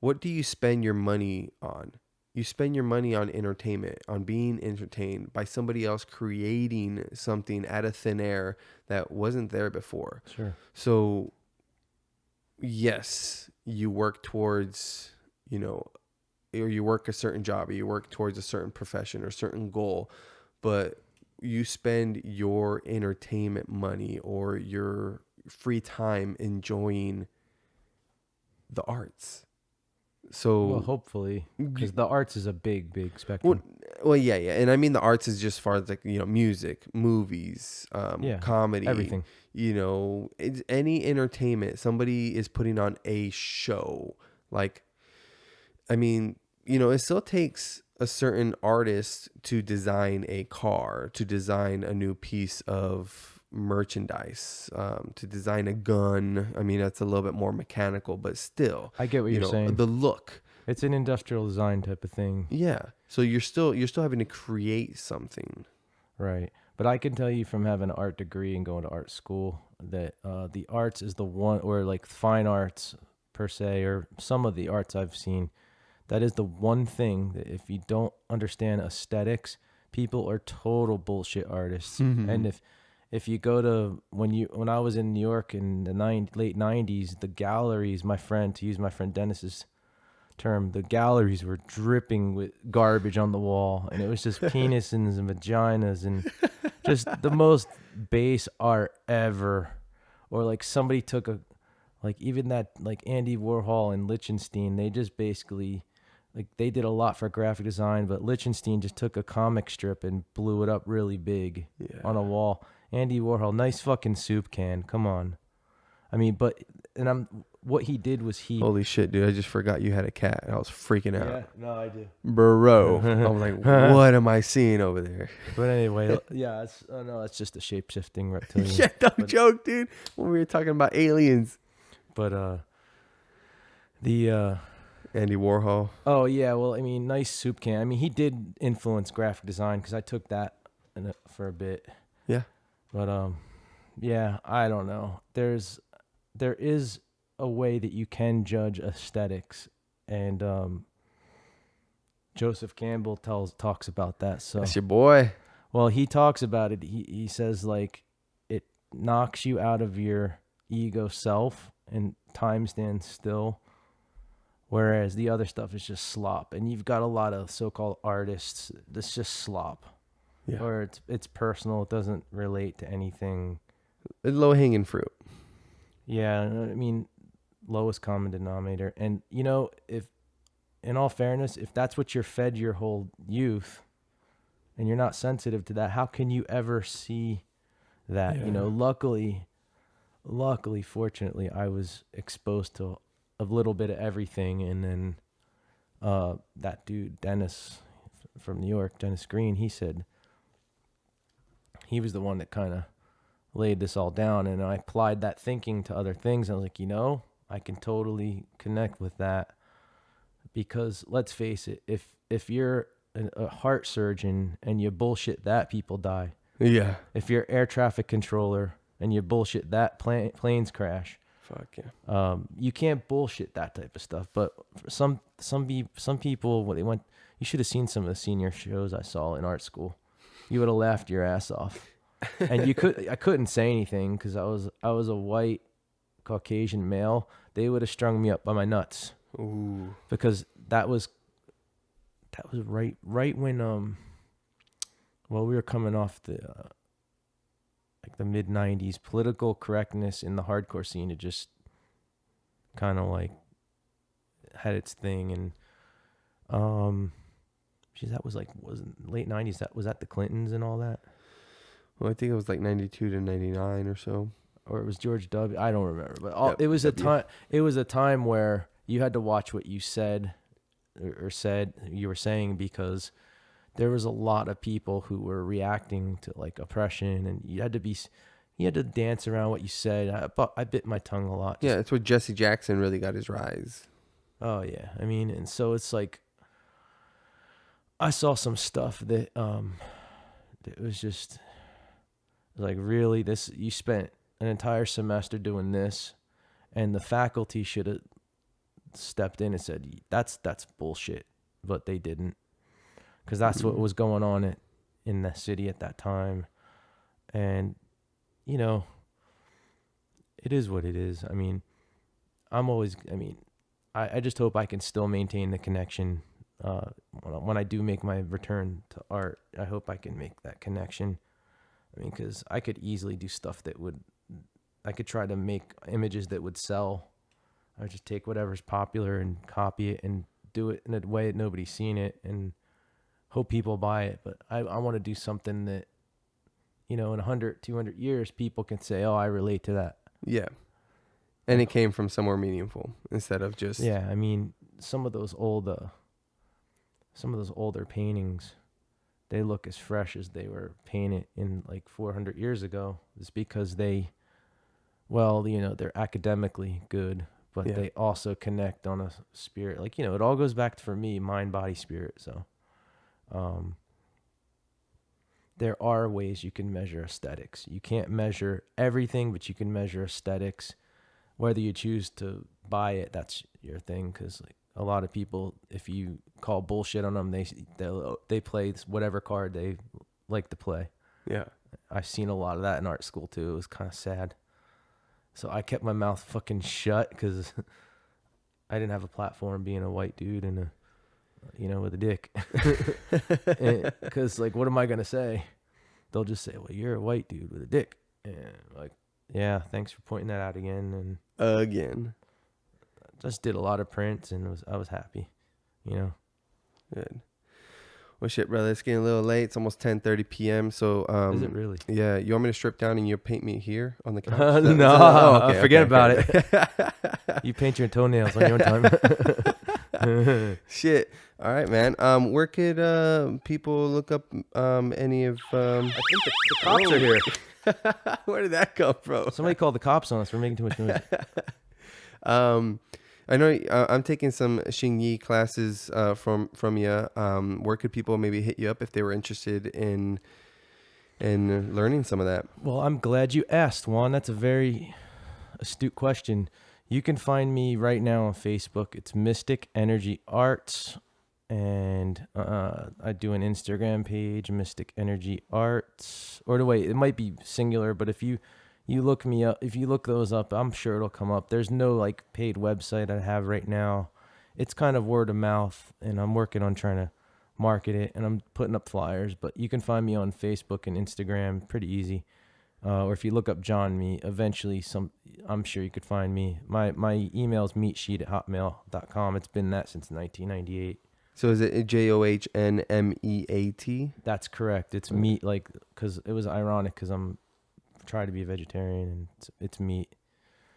What do you spend your money on? You spend your money on entertainment, on being entertained by somebody else creating something out of thin air that wasn't there before. Sure. So yes, you work towards, you know, or you work a certain job, or you work towards a certain profession or certain goal, but you spend your entertainment money or your free time enjoying the arts. So Well, hopefully, because the arts is a big spectrum. Well, yeah, and I mean the arts is just far as like, you know, music, movies, comedy, everything. You know, it's any entertainment. Somebody is putting on a show. Like, I mean, you know, it still takes a certain artist to design a car, to design a new piece of merchandise, to design a gun. I mean, that's a little bit more mechanical, but still, I get what you're saying. The look. It's an industrial design type of thing. Yeah. So you're still having to create something. Right. But I can tell you from having an art degree and going to art school that the arts is the one, or like fine arts per se, or some of the arts I've seen, that is the one thing that if you don't understand aesthetics, people are total bullshit artists. Mm-hmm. And if you go to, when I was in New York in the late 90s, the galleries, to use my friend Dennis's term, the galleries were dripping with garbage on the wall, and it was just penises and vaginas and just the most base art ever. Or like somebody took even that, like Andy Warhol and Lichtenstein, they just basically, like, they did a lot for graphic design, but Lichtenstein just took a comic strip and blew it up really big on a wall. Andy Warhol, nice fucking soup can. Come on. I mean, what he did was Holy shit, dude. I just forgot you had a cat. I was freaking out. Yeah, no, I do. Bro. I was like, what am I seeing over there? But anyway, yeah, it's just a shape-shifting reptilian. Yeah, don't joke, dude. When we were talking about aliens. But, the Andy Warhol. Oh, yeah, well, I mean, nice soup can. I mean, he did influence graphic design because I took that for a bit. Yeah. But, yeah, I don't know. There is a way that you can judge aesthetics, and Joseph Campbell talks about that. So that's your boy. Well, he talks about it. He says, like, it knocks you out of your ego self and time stands still, whereas the other stuff is just slop. And you've got a lot of so-called artists that's just slop. Yeah. Or it's personal. It doesn't relate to anything. Low-hanging fruit. Yeah, I mean, lowest common denominator. And, you know, if, in all fairness, if that's what you're fed your whole youth and you're not sensitive to that, how can you ever see that, you know, luckily, fortunately, I was exposed to a little bit of everything. And then that dude, Dennis from New York, Dennis Green, he said he was the one that kind of laid this all down. And I applied that thinking to other things. I was like, you know, I can totally connect with that, because let's face it, if you're a heart surgeon and you bullshit that, people die. Yeah. If you're air traffic controller and you bullshit that, planes crash. Fuck yeah. You can't bullshit that type of stuff. But for some people, when they went, you should have seen some of the senior shows I saw in art school. You would have laughed your ass off. And I couldn't say anything because I was a white Caucasian male. They would have strung me up by my nuts. Ooh. Because that was right when well, we were coming off the like the mid 90s. Political correctness in the hardcore scene had just kind of like had its thing. And that was late 90s. That was at the Clintons and all that. Well, I think it was like 92 to 99 or so. Or it was George W. I don't remember, but it was a time. It was a time where you had to watch what you said or said you were saying, because there was a lot of people who were reacting to like oppression, and you had to dance around what you said. I bit my tongue a lot. Yeah, it's where Jesse Jackson really got his rise. Oh yeah, I mean, and so it's like I saw some stuff that it was just like, really, this, you spent an entire semester doing this, and the faculty should have stepped in and said, that's bullshit, but they didn't, because that's what was going on in the city at that time. And you know, it is what it is. I mean, I just hope I can still maintain the connection when I do make my return to art. I hope I can make that connection. I mean, because I could easily do stuff I could try to make images that would sell. I would just take whatever's popular and copy it and do it in a way that nobody's seen it and hope people buy it. But I want to do something that, you know, in 100, 200 years, people can say, oh, I relate to that. Yeah. And it came from somewhere meaningful instead of just... Yeah, I mean, some of those older paintings, they look as fresh as they were painted in like 400 years ago. It's because they're academically good, but they also connect on a spirit. Like, you know, it all goes back to, for me, mind, body, spirit. So there are ways you can measure aesthetics. You can't measure everything, but you can measure aesthetics. Whether you choose to buy it, that's your thing. Because like, a lot of people, if you call bullshit on them, they play whatever card they like to play. Yeah. I've seen a lot of that in art school too. It was kind of sad. So I kept my mouth fucking shut because I didn't have a platform being a white dude and with a dick. Because like, what am I going to say? They'll just say, well, you're a white dude with a dick. And like, yeah, thanks for pointing that out again. And again. Just did a lot of prints and I was happy, you know. Good. Well, shit, brother, it's getting a little late. It's almost 10:30 p.m. So, is it really? Yeah. You want me to strip down and you paint me here on the couch? No, forget about it. You paint your toenails on your own time. Shit. All right, man. Where could people look up any of? I think the cops are here. Where did that come from? Somebody called the cops on us. We're making too much noise. I know I'm taking some Xing Yi classes from you. Where could people maybe hit you up if they were interested in learning some of that? Well, I'm glad you asked, Juan. That's a very astute question. You can find me right now on Facebook. It's Mystic Energy Arts. And I do an Instagram page, Mystic Energy Arts. Or wait, it might be singular, but if you look me up, if you look those up, I'm sure it'll come up. There's no like paid website I have right now. It's kind of word of mouth, and I'm working on trying to market it, and I'm putting up flyers. But you can find me on Facebook and Instagram, pretty easy. Or if you look up John Me, eventually I'm sure you could find me. My email is meatsheet@hotmail.com. It's been that since 1998. So is it JOHNMEAT? That's correct. It's meat, like, because it was ironic because I'm try to be a vegetarian, and it's meat.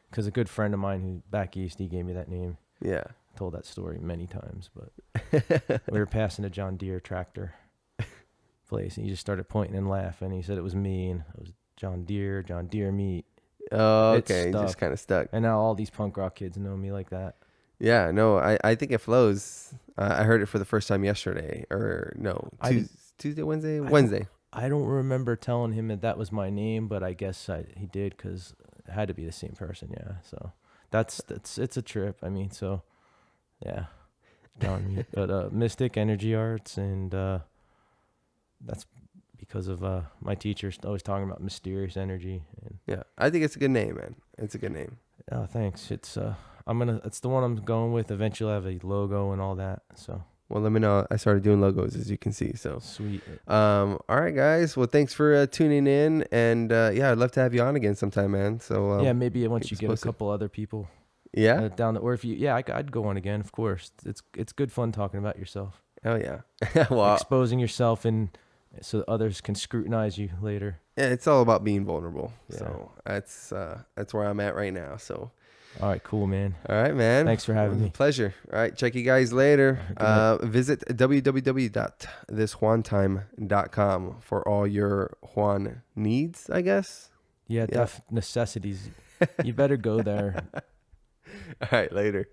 Because a good friend of mine who back east, he gave me that name. Yeah. I told that story many times, but we were passing a John Deere tractor place, and he just started pointing and laughing. He said it was me, and it was John Deere meat. Oh, okay. Just kind of stuck. And now all these punk rock kids know me like that. Yeah, no, I think it flows. I heard it for the first time yesterday, or no, Tuesday, Wednesday. I don't remember telling him that was my name, but I guess he did, because it had to be the same person. Yeah, so it's a trip. I mean, so yeah, John, but Mystic Energy Arts, and that's because of my teacher's always talking about mysterious energy. And yeah, I think it's a good name, man. It's a good name. Oh, thanks. It's it's the one I'm going with. Eventually, I have a logo and all that. So. Well, let me know. I started doing logos, as you can see. So sweet. All right, guys. Well, thanks for tuning in, and yeah, I'd love to have you on again sometime, man. So yeah, maybe once you get a couple other people. Yeah. Down the, or if you, yeah, I'd go on again. Of course, it's good fun talking about yourself. Oh yeah. Well, exposing yourself, and so others can scrutinize you later. Yeah, it's all about being vulnerable. Yeah. So that's where I'm at right now. So. All right, cool, man. All right, man. Thanks for having me. Pleasure. All right, check you guys later. Visit www.thisjuantime.com for all your Juan needs, I guess. Yeah, necessities. You better go there. All right, later.